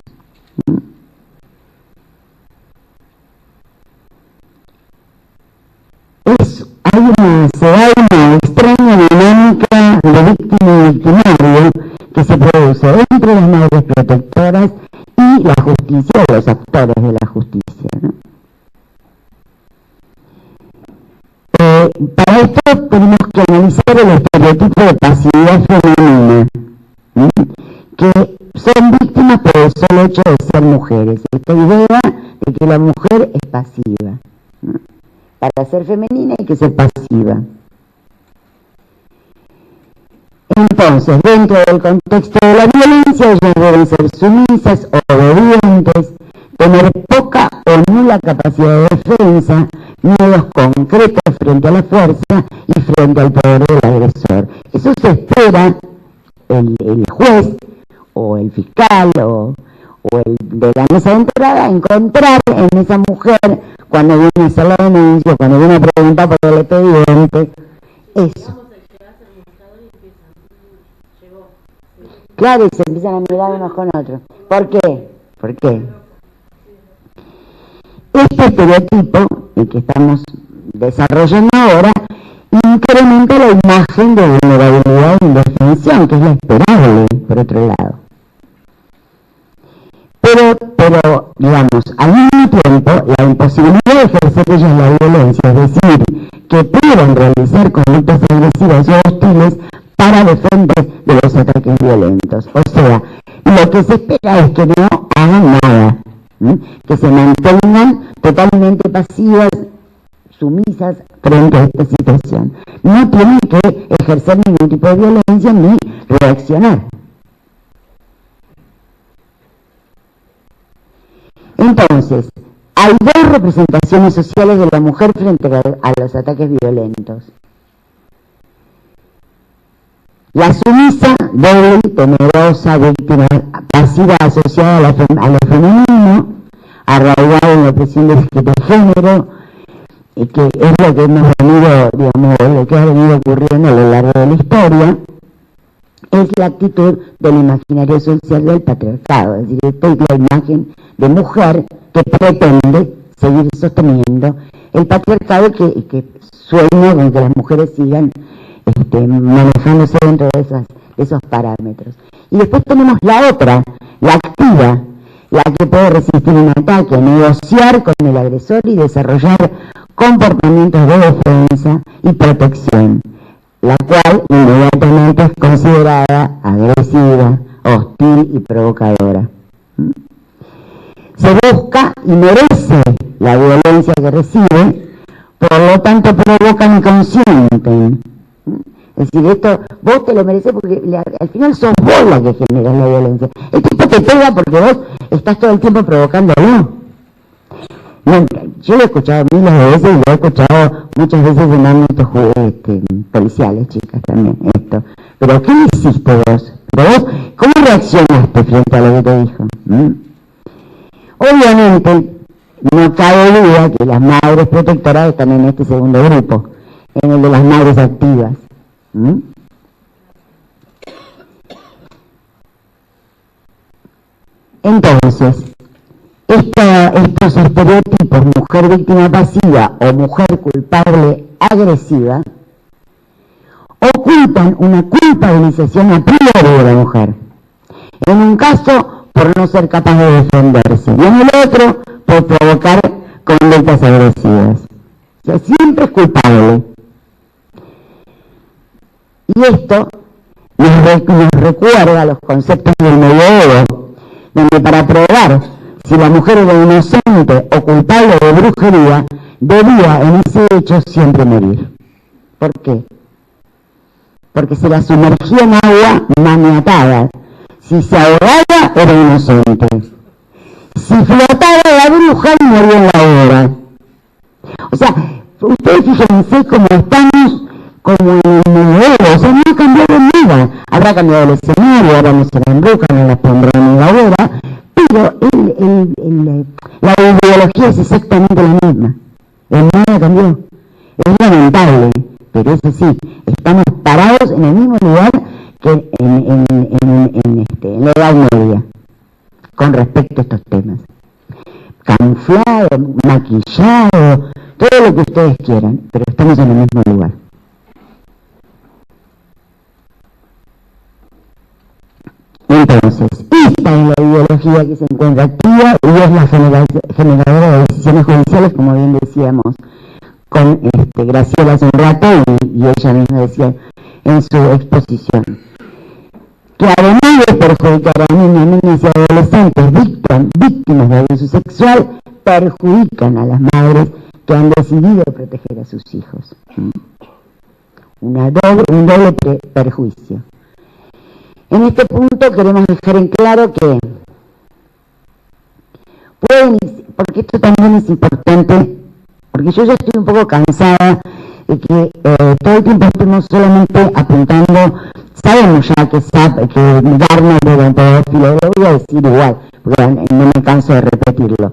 [SPEAKER 3] Se da una extraña dinámica de víctima y victimario que se produce entre las madres protectoras y la justicia, o los actores de la justicia, ¿no? Para esto tenemos que analizar el estereotipo de pasividad femenina, ¿sí? Que son víctimas por el solo hecho de ser mujeres. Esta idea de que la mujer es pasiva, ¿no? Para ser femenina hay que ser pasiva. Entonces, dentro del contexto de la violencia, ellas deben ser sumisas, obedientes, tener poca o nula capacidad de defensa, miedos concretos frente a la fuerza y frente al poder del agresor. Eso se espera el juez o el fiscal o el de la mesa de entrada encontrar en esa mujer cuando viene a hacer la denuncia, cuando viene a preguntar por el expediente, eso. Claro, y se empiezan a mirar unos con otros. ¿Por qué? ¿Por qué? Este estereotipo, el que estamos desarrollando ahora, incrementa la imagen de vulnerabilidad e indefensión, que es la esperable, por otro lado. Pero, digamos, al mismo tiempo, la imposibilidad de ejercer ellas la violencia, es decir, que puedan realizar conductas agresivas o hostiles para defender de los ataques violentos. O sea, lo que se espera es que no hagan nada, ¿sí? Que se mantengan totalmente pasivas, sumisas frente a esta situación. No tienen que ejercer ningún tipo de violencia ni reaccionar. Entonces, hay dos representaciones sociales de la mujer frente a los ataques violentos. La sumisa, débil, temerosa, víctima, pasiva, asociada a lo femenino, arraigada en la opresión de género, que es lo que hemos venido, digamos, lo que ha venido ocurriendo a lo largo de la historia, es la actitud del imaginario social del patriarcado. Es decir, esta es la imagen de mujer que pretende seguir sosteniendo el patriarcado que sueña con que las mujeres sigan manejándose dentro de esos parámetros. Y después tenemos la otra, la activa, la que puede resistir un ataque, negociar con el agresor y desarrollar comportamientos de defensa y protección, la cual inmediatamente es considerada agresiva, hostil y provocadora. Se busca y merece la violencia que recibe, por lo tanto provocan y consienten. Es decir, esto vos te lo mereces porque al final sos vos la que generas la violencia. El tipo te pega porque vos estás todo el tiempo provocándolo. No, yo lo he escuchado miles de veces y lo he escuchado muchas veces en ámbitos policiales, chicas, también, esto. Pero, ¿qué le hiciste vos? ¿Pero vos cómo reaccionaste frente a lo que te dijo? Obviamente, No cabe duda que las madres protectoras están en este segundo grupo, en el de las madres activas. Entonces, estos estereotipos, mujer víctima pasiva o mujer culpable agresiva, ocultan una culpabilización a priori de la mujer. En un caso, por no ser capaz de defenderse, y en el otro, por provocar conductas agresivas. O sea, siempre es culpable. Y esto nos recuerda a los conceptos del medioevo, donde para probar si la mujer era inocente o culpable de brujería, debía en ese hecho siempre morir. ¿Por qué? Porque se la sumergía en agua maniatada. Si se ahogaba, era inocente. Si flotaba la bruja, moría en la hoguera. O sea, ustedes fíjense cómo estamos como en el medioevo, o sea, no ha cambiado nada. Habrá cambiado el escenario, ahora no se la embrujan, no las pondrán en la hoguera, pero la ideología es exactamente la misma. Nada cambió. Es lamentable, pero es así. Estamos parados en el mismo lugar que en la Edad Media, con respecto a estos temas. Camuflado, maquillado, todo lo que ustedes quieran, pero estamos en el mismo lugar. Entonces, esta es la ideología que se encuentra activa y es la generadora de decisiones judiciales, como bien decíamos con Graciela hace un rato y ella misma decía en su exposición, que además de perjudicar a niñas y adolescentes víctimas de abuso sexual, perjudican a las madres que han decidido proteger a sus hijos. Un doble perjuicio. En este punto queremos dejar en claro que porque esto también es importante, porque yo ya estoy un poco cansada de que todo el tiempo estemos solamente apuntando, sabemos ya que Gardner era un pedófilo, lo voy a decir igual, porque no me canso de repetirlo.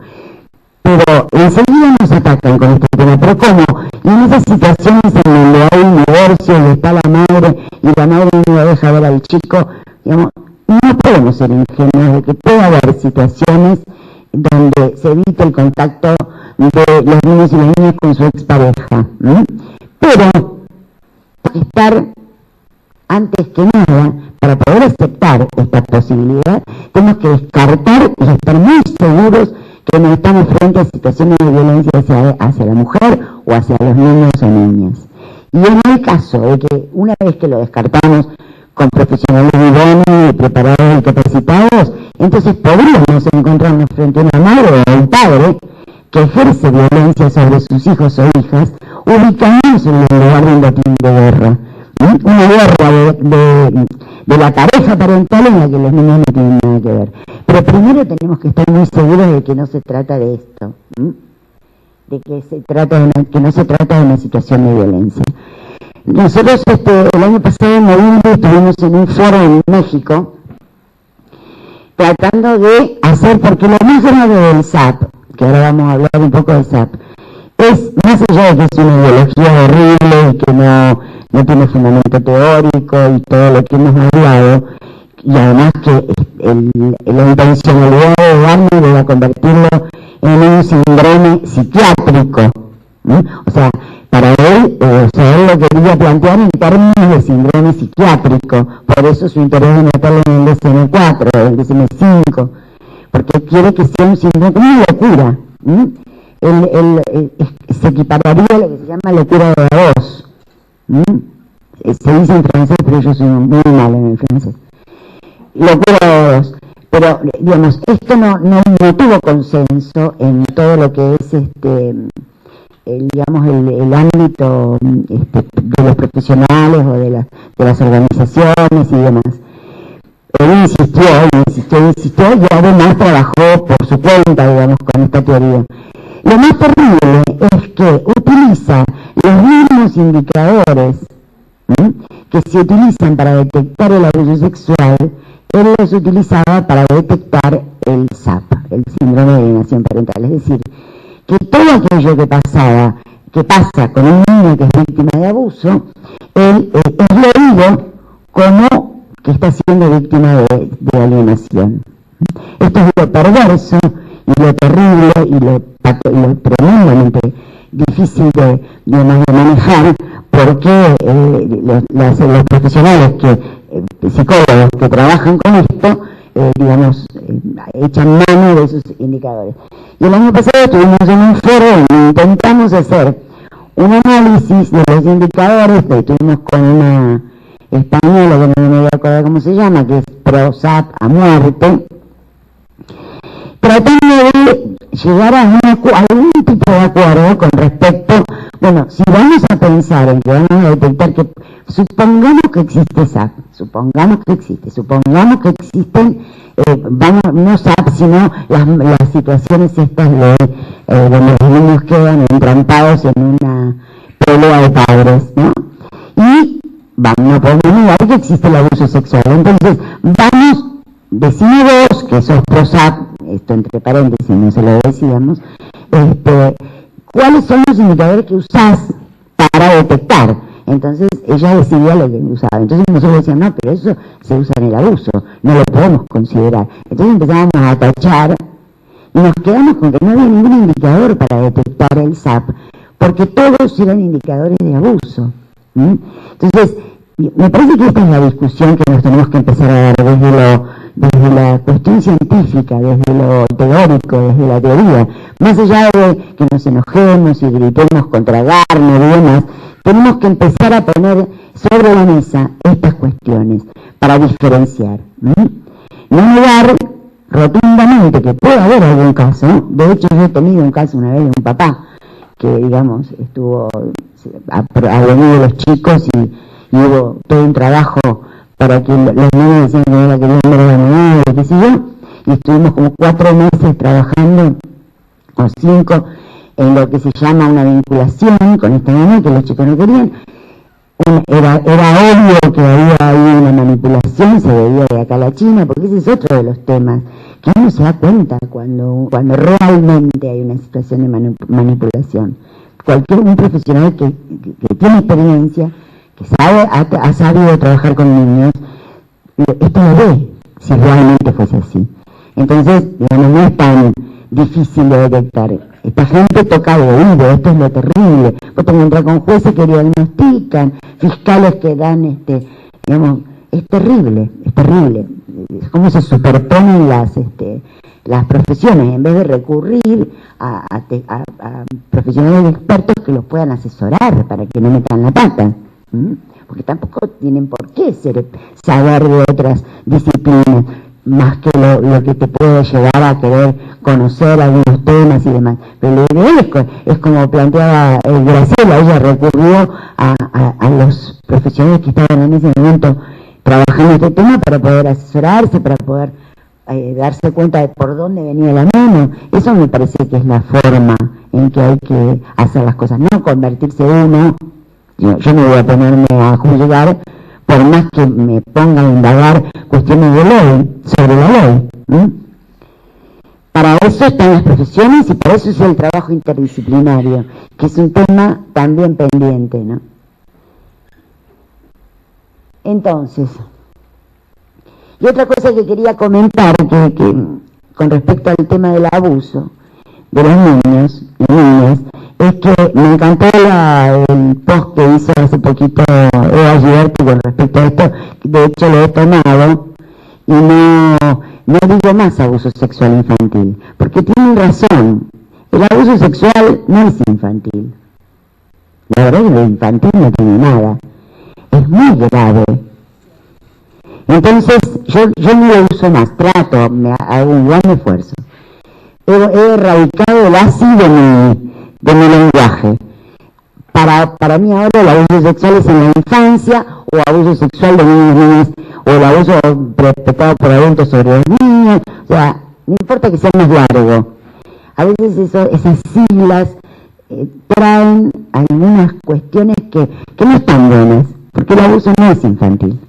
[SPEAKER 3] Pero enseguida nos atacan con este tema, pero ¿cómo? Y en esas situaciones en donde hay un divorcio y está la madre y la madre no deja ver al chico, digamos, no podemos ser ingenuos de que puede haber situaciones donde se evite el contacto de los niños y las niñas con su expareja. Pero estar, antes que nada, para poder aceptar esta posibilidad, tenemos que descartar y estar muy seguros que no estamos frente a situaciones de violencia hacia la mujer o hacia los niños o niñas. Y en el caso de que una vez que lo descartamos con profesionales idóneos, preparados y capacitados, entonces podríamos encontrarnos frente a una madre o un padre que ejerce violencia sobre sus hijos o hijas, ubicándose en el lugar de un botín de guerra. Una guerra de la pareja parental en la que los niños no tienen nada que ver. Pero primero tenemos que estar muy seguros de que no se trata de esto, de que no se trata de una situación de violencia. Nosotros el año pasado en noviembre estuvimos en un foro en México tratando de hacer, porque lo más grave del SAP, que ahora vamos a hablar un poco del SAP, es, más allá de que es una ideología horrible y que no tiene fundamento teórico y todo lo que hemos hablado, y además que la intencionalidad de Gardner era convertirlo en un síndrome psiquiátrico, o sea, para él, él lo quería plantear en términos de síndrome psiquiátrico, por eso su interés de meterlo en el DSM-4, el DSM-5, porque quiere que sea un síndrome, una locura. Se equipararía a lo que se llama locura de voz. Se dice en francés, pero yo soy muy malo en el francés. Locura de voz. Pero, digamos, esto no tuvo consenso en todo lo que es el ámbito de los profesionales o de las organizaciones y demás. Él insistió y además trabajó por su cuenta, digamos, con esta teoría. Lo más terrible es que utiliza los mismos indicadores que se utilizan para detectar el abuso sexual, él los utilizaba para detectar el SAP, el síndrome de alienación parental. Es decir, que todo aquello que pasa con un niño que es víctima de abuso, es leído como que está siendo víctima de alienación. Esto es lo perverso y lo terrible y lo tremendamente difícil de manejar, porque los profesionales psicólogos que trabajan con esto, echan mano de esos indicadores. Y el año pasado estuvimos en un foro donde intentamos hacer un análisis de los indicadores, que estuvimos con una española, que no me voy a acordar cómo se llama, que es PROSAP a muerte, tratando de llegar a algún tipo de acuerdo con respecto, bueno, si vamos a pensar en que vamos a detectar que, supongamos que existe SAP, supongamos que existen, no SAP, sino las situaciones estas donde los niños quedan entrampados en una pelea de padres, ¿no? Y no podemos negar que existe el abuso sexual. Entonces, decime vos, que sos pro-SAP, esto entre paréntesis, no se lo decíamos, ¿cuáles son los indicadores que usás para detectar? Entonces ella decidía lo que usaba. Entonces nosotros decíamos, no, pero eso se usa en el abuso, no lo podemos considerar. Entonces empezábamos a tachar y nos quedamos con que no había ningún indicador para detectar el SAP, porque todos eran indicadores de abuso. Entonces, me parece que esta es la discusión que nos tenemos que empezar a dar desde la cuestión científica, desde lo teórico, desde la teoría. Más allá de que nos enojemos y gritemos contra Gardner y demás, tenemos que empezar a poner sobre la mesa estas cuestiones para diferenciar. No negar rotundamente que puede haber algún caso. De hecho, yo he tenido un caso una vez de un papá que, ha venido los chicos y hubo todo un trabajo para que los niños decían que no la querían ver a la mamá, qué sé yo, y estuvimos como 4 meses trabajando, o 5, en lo que se llama una vinculación con esta mamá que los chicos no querían. Era obvio que había ahí una manipulación, se veía de acá a la China, porque ese es otro de los temas que uno se da cuenta cuando realmente hay una situación de manipulación. Un profesional que tiene experiencia, que ha sabido trabajar con niños, esto lo ve, si realmente fuese así. Entonces, no es tan difícil de detectar. Esta gente toca de oído, esto es lo terrible. Vos te encontrás con jueces que diagnostican, fiscales que dan, es terrible, es terrible. Es como se superponen las profesiones, en vez de recurrir a profesionales expertos que los puedan asesorar para que no metan la pata. Porque tampoco tienen por qué saber de otras disciplinas, más que lo que te puede llevar a querer conocer algunos temas y demás. Pero lo ideal es como planteaba Graciela, ella recurrió a los profesionales que estaban en ese momento trabajando este tema para poder asesorarse, para poder darse cuenta de por dónde venía la mano. Eso me parece que es la forma en que hay que hacer las cosas, no convertirse uno. Yo no voy a ponerme a juzgar por más que me pongan a indagar cuestiones de ley, sobre la ley. Para eso están las profesiones y para eso es el trabajo interdisciplinario, que es un tema también pendiente, ¿no? Entonces, y otra cosa que quería comentar, que con respecto al tema del abuso de los niños y niñas, es que me encantó el post que hizo hace poquito Eva Giberti con respecto a esto. De hecho lo he tomado y no digo más abuso sexual infantil, porque tienen razón, el abuso sexual no es infantil, la verdad es que lo infantil no tiene nada, es muy grave. Entonces yo no lo uso más, hago un gran esfuerzo, he erradicado el ácido de mi lenguaje. Para mí ahora el abuso sexual es en la infancia, o abuso sexual de niños y niñas, o el abuso perpetrado por adultos sobre los niños, o sea, no importa que sea más largo. A veces esas siglas traen algunas cuestiones que no están buenas, porque el abuso no es infantil.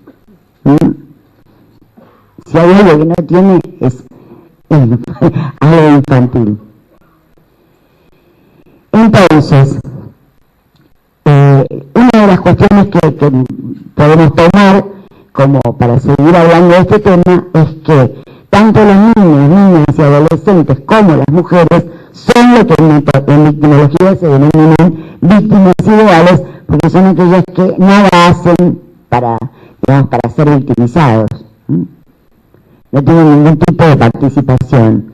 [SPEAKER 3] Si hay algo que no tiene, es algo infantil. Entonces, una de las cuestiones que podemos tomar como para seguir hablando de este tema es que tanto los niños, niñas y adolescentes como las mujeres son lo que en victimología se denominan víctimas ideales, porque son aquellas que nada hacen para, digamos, para ser victimizados. No tienen ningún tipo de participación.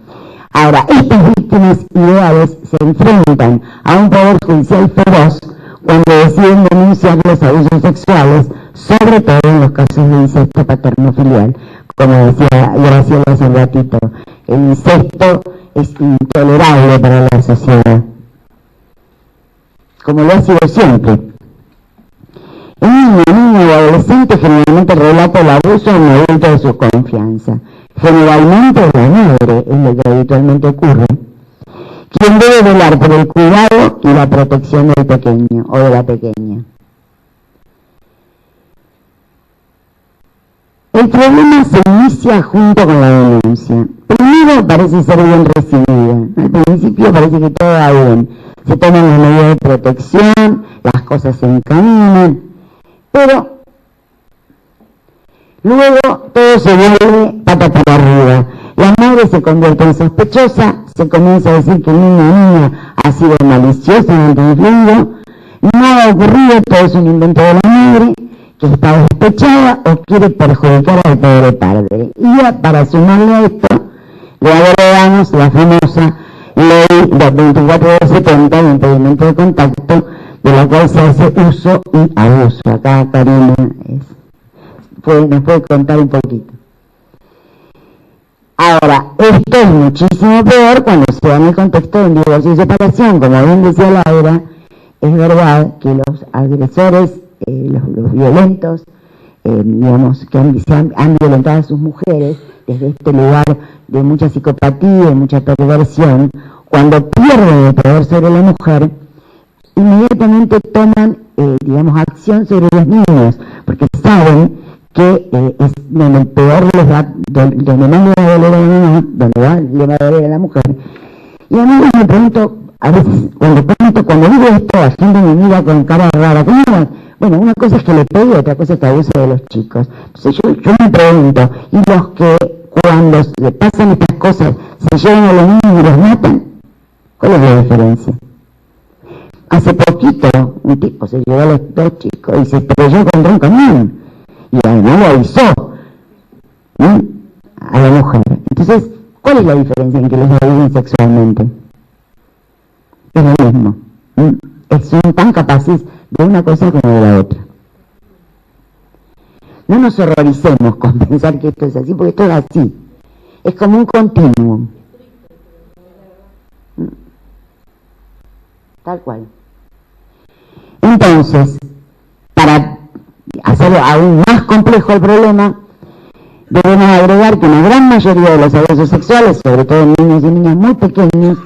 [SPEAKER 3] Ahora, estas víctimas ideales se enfrentan a un poder judicial feroz cuando deciden denunciar los abusos sexuales, sobre todo en los casos de incesto paterno-filial. Como decía Graciela hace un ratito, el incesto es intolerable para la sociedad, como lo ha sido siempre. El niño y adolescente generalmente relata el abuso a un adulto de su confianza. Generalmente la madre es lo que habitualmente ocurre, quien debe velar por el cuidado y la protección del pequeño o de la pequeña. El problema se inicia junto con la denuncia. Primero parece ser bien recibida. Al principio parece que todo va bien. Se toman las medidas de protección, las cosas se encaminan, pero luego todo se vuelve pata para arriba. La madre se convierte en sospechosa, se comienza a decir que el niño o niña ha sido malicioso durante el influido, nada ha ocurrido, todo es un invento de la madre, que está despechada o quiere perjudicar al pobre padre. Y ya para sumarle a esto, le agregamos la famosa ley 24/70 de impedimento de contacto, de la cual se hace uso y abuso. Acá Karina nos puede contar un poquito. Ahora, esto es muchísimo peor cuando se da en el contexto de un divorcio y separación. Como bien decía Laura, es verdad que los agresores, los violentos, digamos, que han violentado a sus mujeres desde este lugar de mucha psicopatía y mucha perversión, cuando pierden el poder sobre la mujer, inmediatamente toman, digamos, acción sobre los niños, porque saben que es donde el peor les va, donde más le va a doler a la mamá, donde le va a doler a la mujer. Y a mí me pregunto, a veces, cuando digo esto, la gente me mira con cara rara. ¿Cómo? Bueno, una cosa es que le pegue, otra cosa es que abuse de los chicos. Entonces yo me pregunto, ¿y los que cuando le pasan estas cosas se llevan a los niños y los matan? ¿Cuál es la diferencia? Hace poquito un tipo se llevó a los dos chicos y se estrelló contra un camión. Y además lo avisó, ¿no?, a la mujer. Entonces, ¿cuál es la diferencia en que los abusen sexualmente? Es lo mismo. Son tan capaces de una cosa como de la otra. No nos horroricemos con pensar que esto es así, porque esto es así. Es como un continuum. Tal cual. Entonces, para hacerlo aún más complejo el problema, debemos agregar que una gran mayoría de los abusos sexuales, sobre todo en niños y niñas muy pequeños,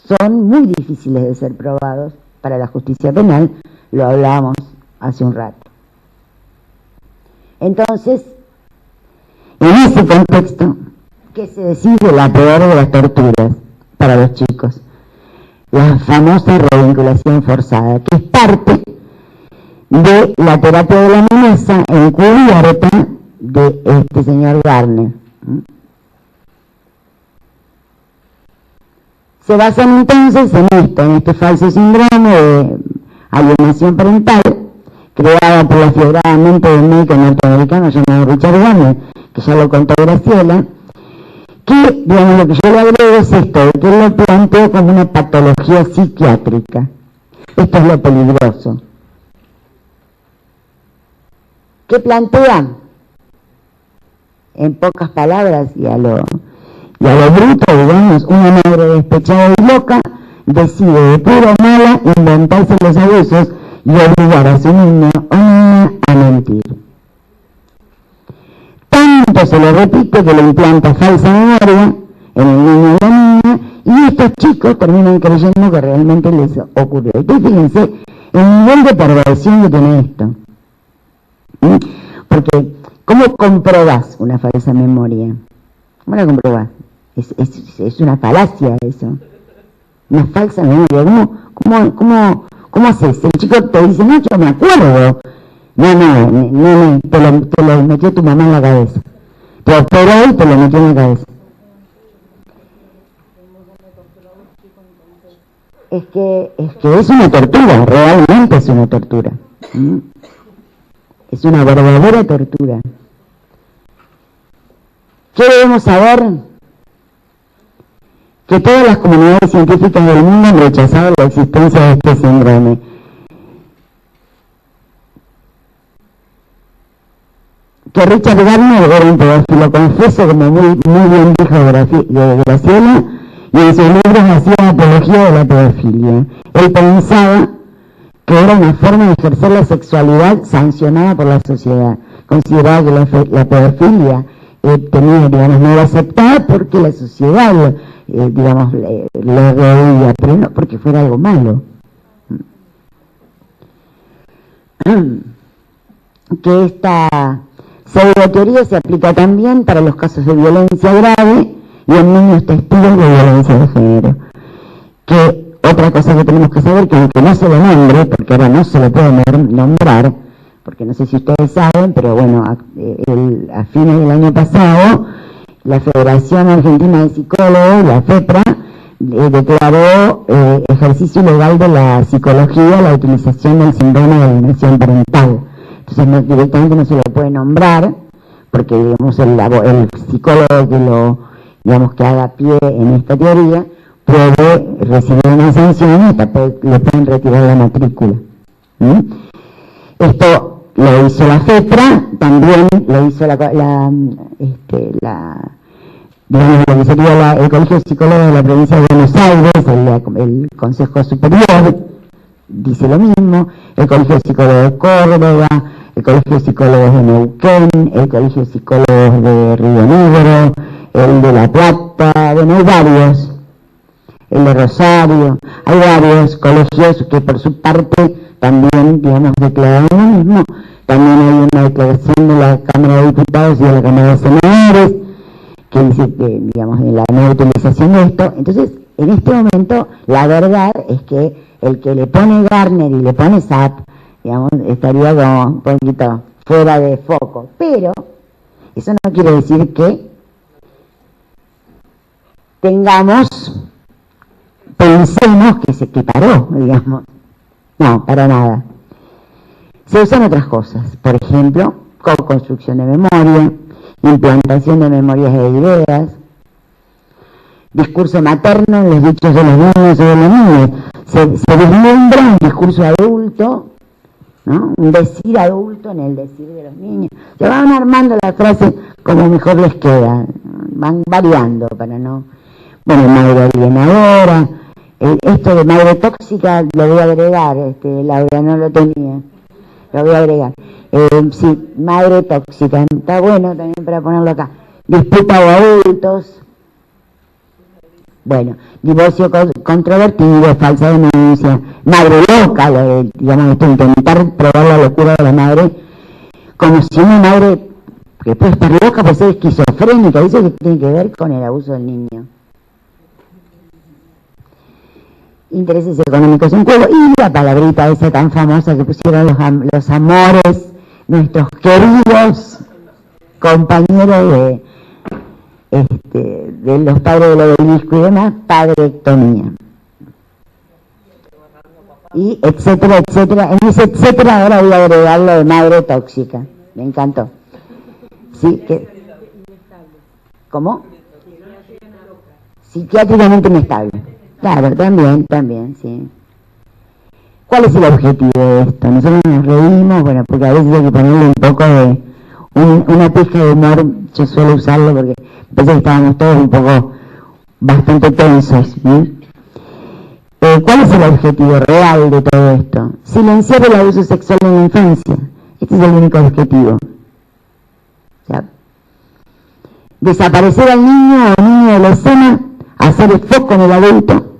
[SPEAKER 3] son muy difíciles de ser probados para la justicia penal. Lo hablábamos hace un rato. Entonces, en ese contexto, ¿qué se decide? La peor de las torturas para los chicos, la famosa revinculación forzada, que es parte de la terapia de la amenaza encubierta de este señor Garner. Se basan entonces en esto, en este falso síndrome de alienación parental, creada por la fiebrada mente del médico norteamericano llamado Richard Garner, que ya lo contó Graciela, que, digamos, lo que yo le agrego es esto, de que él lo plantea como una patología psiquiátrica. Esto es lo peligroso. ¿Qué plantea? En pocas palabras y a lo bruto, digamos, una madre despechada y loca decide de pura mala inventarse los abusos y obligar a su niño o niña a mentir. Tanto se lo repite que le implanta falsa memoria en el niño o la niña, y estos chicos terminan creyendo que realmente les ocurrió. Entonces fíjense el nivel de perversión que tiene esto. Porque, ¿cómo comprobás una falsa memoria? ¿Cómo la comprobás? Es una falacia eso. Una falsa memoria. ¿Cómo haces? El chico te dice, no, yo me acuerdo. No, te lo metió tu mamá en la cabeza. Te operó y te lo metió en la cabeza. Es que es una tortura, realmente es una tortura. Es una verdadera tortura. ¿Qué debemos saber? Que todas las comunidades científicas del mundo han rechazado la existencia de este síndrome. Que Richard Gardner era un pedófilo, confeso, como muy bien dijo Graciela, y en sus libros hacía apología de la pedofilia. Él pensaba que era una forma de ejercer la sexualidad sancionada por la sociedad. Consideraba que la pedofilia no era aceptada porque la sociedad, lo veía, pero no porque fuera algo malo. Que esta pseudoteoría se aplica también para los casos de violencia grave y en niños testigos de violencia de género. Que otra cosa que tenemos que saber, que aunque no se lo nombre, porque ahora no se lo puede nombrar, porque no sé si ustedes saben, pero bueno, a fines del año pasado, la Federación Argentina de Psicólogos, la FEPRA, declaró ejercicio ilegal de la psicología la utilización del síndrome de alienación parental. Entonces directamente no se lo puede nombrar, porque digamos el psicólogo que haga pie en esta teoría puede recibir una sanción y hasta le pueden retirar la matrícula. Esto lo hizo la FEPRA, también lo hizo lo que sería el Colegio de Psicólogos de la Provincia de Buenos Aires, el Consejo Superior, dice lo mismo, el Colegio de Psicólogos de Córdoba, el Colegio de Psicólogos de Neuquén, el Colegio de Psicólogos de Río Negro, el de La Plata, bueno, hay varios, el de Rosario, hay varios colegios que por su parte también, declararon lo mismo. También hay una declaración de la Cámara de Diputados y de la Cámara de Senadores que dice que, de la no utilización de esto. Entonces, en este momento, la verdad es que el que le pone Gardner y le pone SAP, estaría como un poquito fuera de foco. Pero, eso no quiere decir que pensemos que se equiparó, No, para nada. Se usan otras cosas, por ejemplo, co-construcción de memoria, implantación de memorias de ideas, discurso materno en los dichos de los niños o de las niñas. Se vislumbra un discurso adulto, ¿no? Un decir adulto en el decir de los niños. Se van armando las frases como mejor les queda, van variando para no... Bueno, madre alienadora, esto de madre tóxica lo voy a agregar, Laura, no lo tenía, lo voy a agregar. Sí, madre tóxica, está bueno también para ponerlo acá. Disputa de adultos, bueno, divorcio controvertido, falsa denuncia, madre loca, intentar probar la locura de la madre, como si una madre que puede estar loca puede ser esquizofrénica, eso que tiene que ver con el abuso del niño. Intereses económicos en juego, y la palabrita esa tan famosa que pusieron los amores, nuestros queridos compañeros de los padres del obelisco y demás, padrectomía. Y etcétera, etcétera. En ese etcétera ahora voy a agregar lo de madre tóxica. Me encantó. Sí, que... ¿Cómo? Psiquiátricamente inestable. Claro, también, sí. ¿Cuál es el objetivo de esto? Nosotros nos reímos, bueno, porque a veces hay que ponerle un poco de... una pizca de humor, yo suelo usarlo porque pensé que estábamos todos un poco bastante tensos. ¿Cuál es el objetivo real de todo esto? Silenciar el abuso sexual en la infancia. Este es el único objetivo. ¿Ya? Desaparecer al niño o niña de la escena, hacer el foco en el adulto,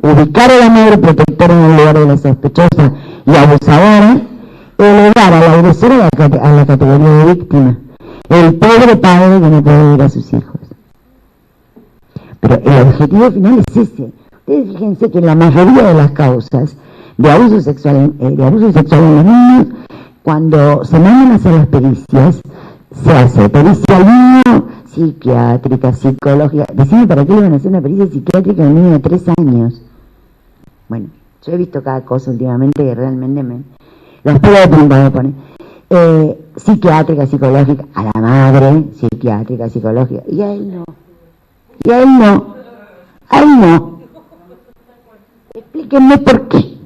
[SPEAKER 3] ubicar a la madre protectora en el lugar de la sospechosa y abusadora, elevar a la agresora a la categoría de víctima, el pobre padre que no puede ver a sus hijos. Pero el objetivo final es ese. Ustedes fíjense que la mayoría de las causas de abuso sexual en los niños, cuando se mandan a hacer las pericias, se hace pericia al niño, psiquiátrica, psicológica. Decime, ¿para qué le van a hacer una pericia psiquiátrica a un niño de 3 años? Bueno, yo he visto cada cosa últimamente que realmente los pelos de punta me ponen. Psiquiátrica, psicológica, a la madre, psiquiátrica, psicológica, y a él no. Y a él no. A él no. Explíquenme por qué.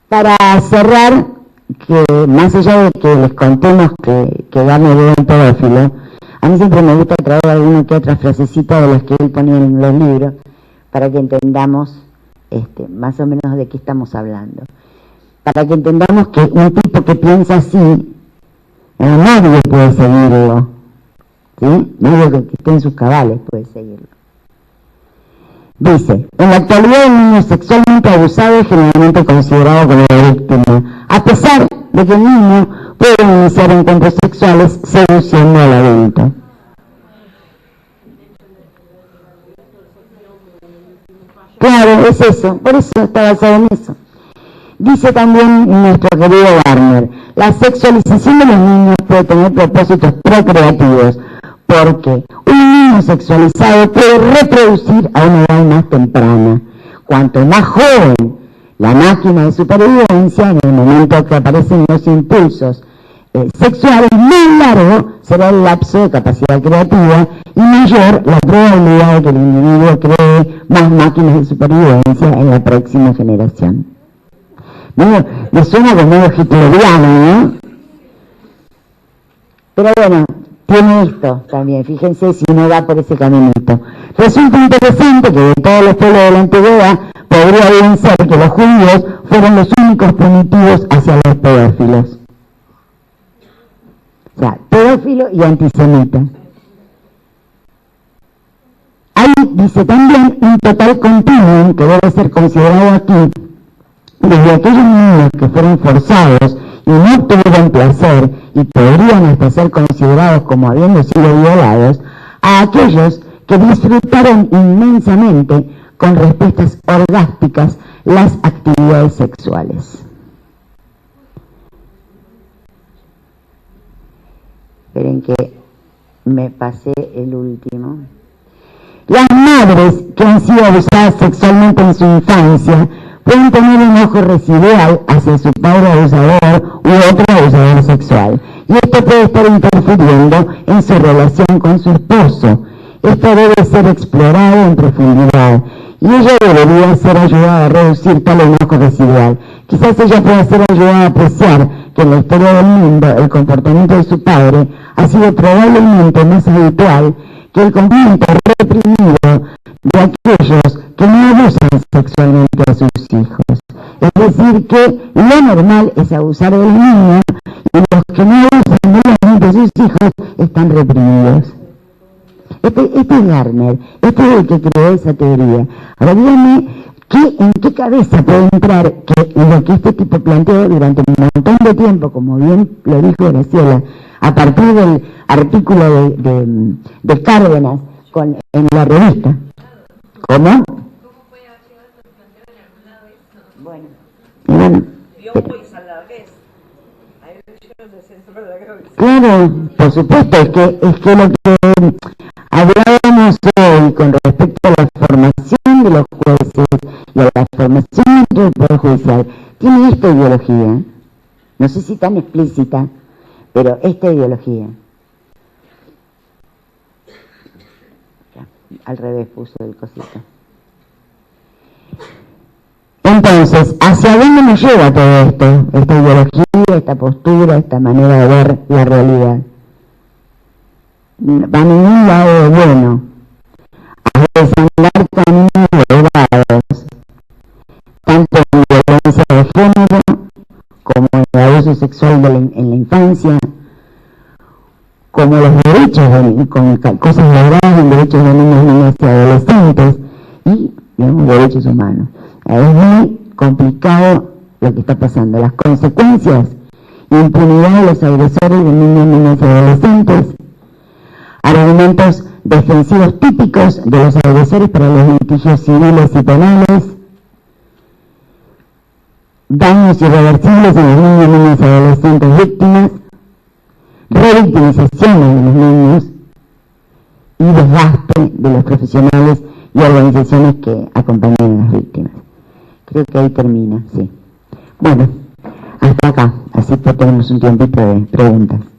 [SPEAKER 3] Para cerrar, que más allá de que les contemos que Garner era un pedófilo, a mí siempre me gusta traer alguna que otra frasecita de las que él ponía en los libros, para que entendamos más o menos de qué estamos hablando. Para que entendamos que un tipo que piensa así, nadie puede seguirlo, ¿sí? Nadie que esté en sus cabales puede seguirlo. Dice, en la actualidad el niño sexualmente abusado es generalmente considerado como la víctima, a pesar de que el niño puede iniciar encuentros sexuales seduciendo al adulto. Claro, es eso, por eso está basado en eso. Dice también nuestro querido Garner, la sexualización de los niños puede tener propósitos procreativos, porque un niño sexualizado puede reproducir a una edad más temprana. Cuanto más joven la máquina de supervivencia, en el momento que aparecen los impulsos sexuales, más largo será el lapso de capacidad creativa y mayor la probabilidad de que el individuo cree más máquinas de supervivencia en la próxima generación. Bueno, me suena como medio hitleriano, ¿no? Pero bueno, tiene esto también, fíjense si no va por ese caminito. Resulta interesante que de todos los pueblos de la antigüedad podría bien ser que los judíos fueron los únicos punitivos hacia los pedófilos. O sea, pedófilo y antisemita. Hay, dice también, un total continuum que debe ser considerado aquí, desde aquellos niños que fueron forzados y no obtuvieron placer y podrían hasta ser considerados como habiendo sido violados, a aquellos que disfrutaron inmensamente con respuestas orgásticas las actividades sexuales. Esperen que me pasé el último. Las madres que han sido abusadas sexualmente en su infancia pueden tener un ojo residual hacia su padre abusador u otro abusador sexual, y esto puede estar interfiriendo en su relación con su esposo. Esto debe ser explorado en profundidad, y ella debería ser ayudada a reducir tal enojo residual. Quizás ella pueda ser ayudada a apreciar que en la historia del mundo el comportamiento de su padre ha sido probablemente más habitual que el comportamiento reprimido de aquellos que no abusan sexualmente a sus hijos. Es decir, que lo normal es abusar de los niños y los que no abusan de sus hijos están reprimidos. Este es Garner, este es el que creó esa teoría. Ahora díganme, ¿en qué cabeza puede entrar que lo que este tipo planteó durante un montón de tiempo, como bien lo dijo Graciela, a partir del artículo de Cárdenas en la revista? ¿Cómo? Bueno, claro, por supuesto, es que lo que hablábamos hoy con respecto a la formación de los jueces y a la formación del Poder Judicial, tiene esta ideología, no sé si tan explícita, pero esta ideología. Al revés puso el cosito. Entonces, ¿hacia dónde nos lleva todo esto? Esta ideología, esta postura, esta manera de ver la realidad. Va a ningún lado bueno. A desandar caminos elevados, tanto en violencia de género, como en el abuso sexual en la infancia, como los derechos, con cosas graves en derechos de niños, niñas y adolescentes, y, digamos, derechos humanos. Es muy complicado lo que está pasando. Las consecuencias impunidad de los agresores de niños, niñas y adolescentes, argumentos defensivos típicos de los agresores para los litigios civiles y penales, daños irreversibles en los niños, niñas y adolescentes víctimas, revictimización de los niños y desgaste de los profesionales y organizaciones que acompañan a las víctimas. Creo que ahí termina, sí. Bueno, hasta acá, así que tenemos un tiempito de preguntas.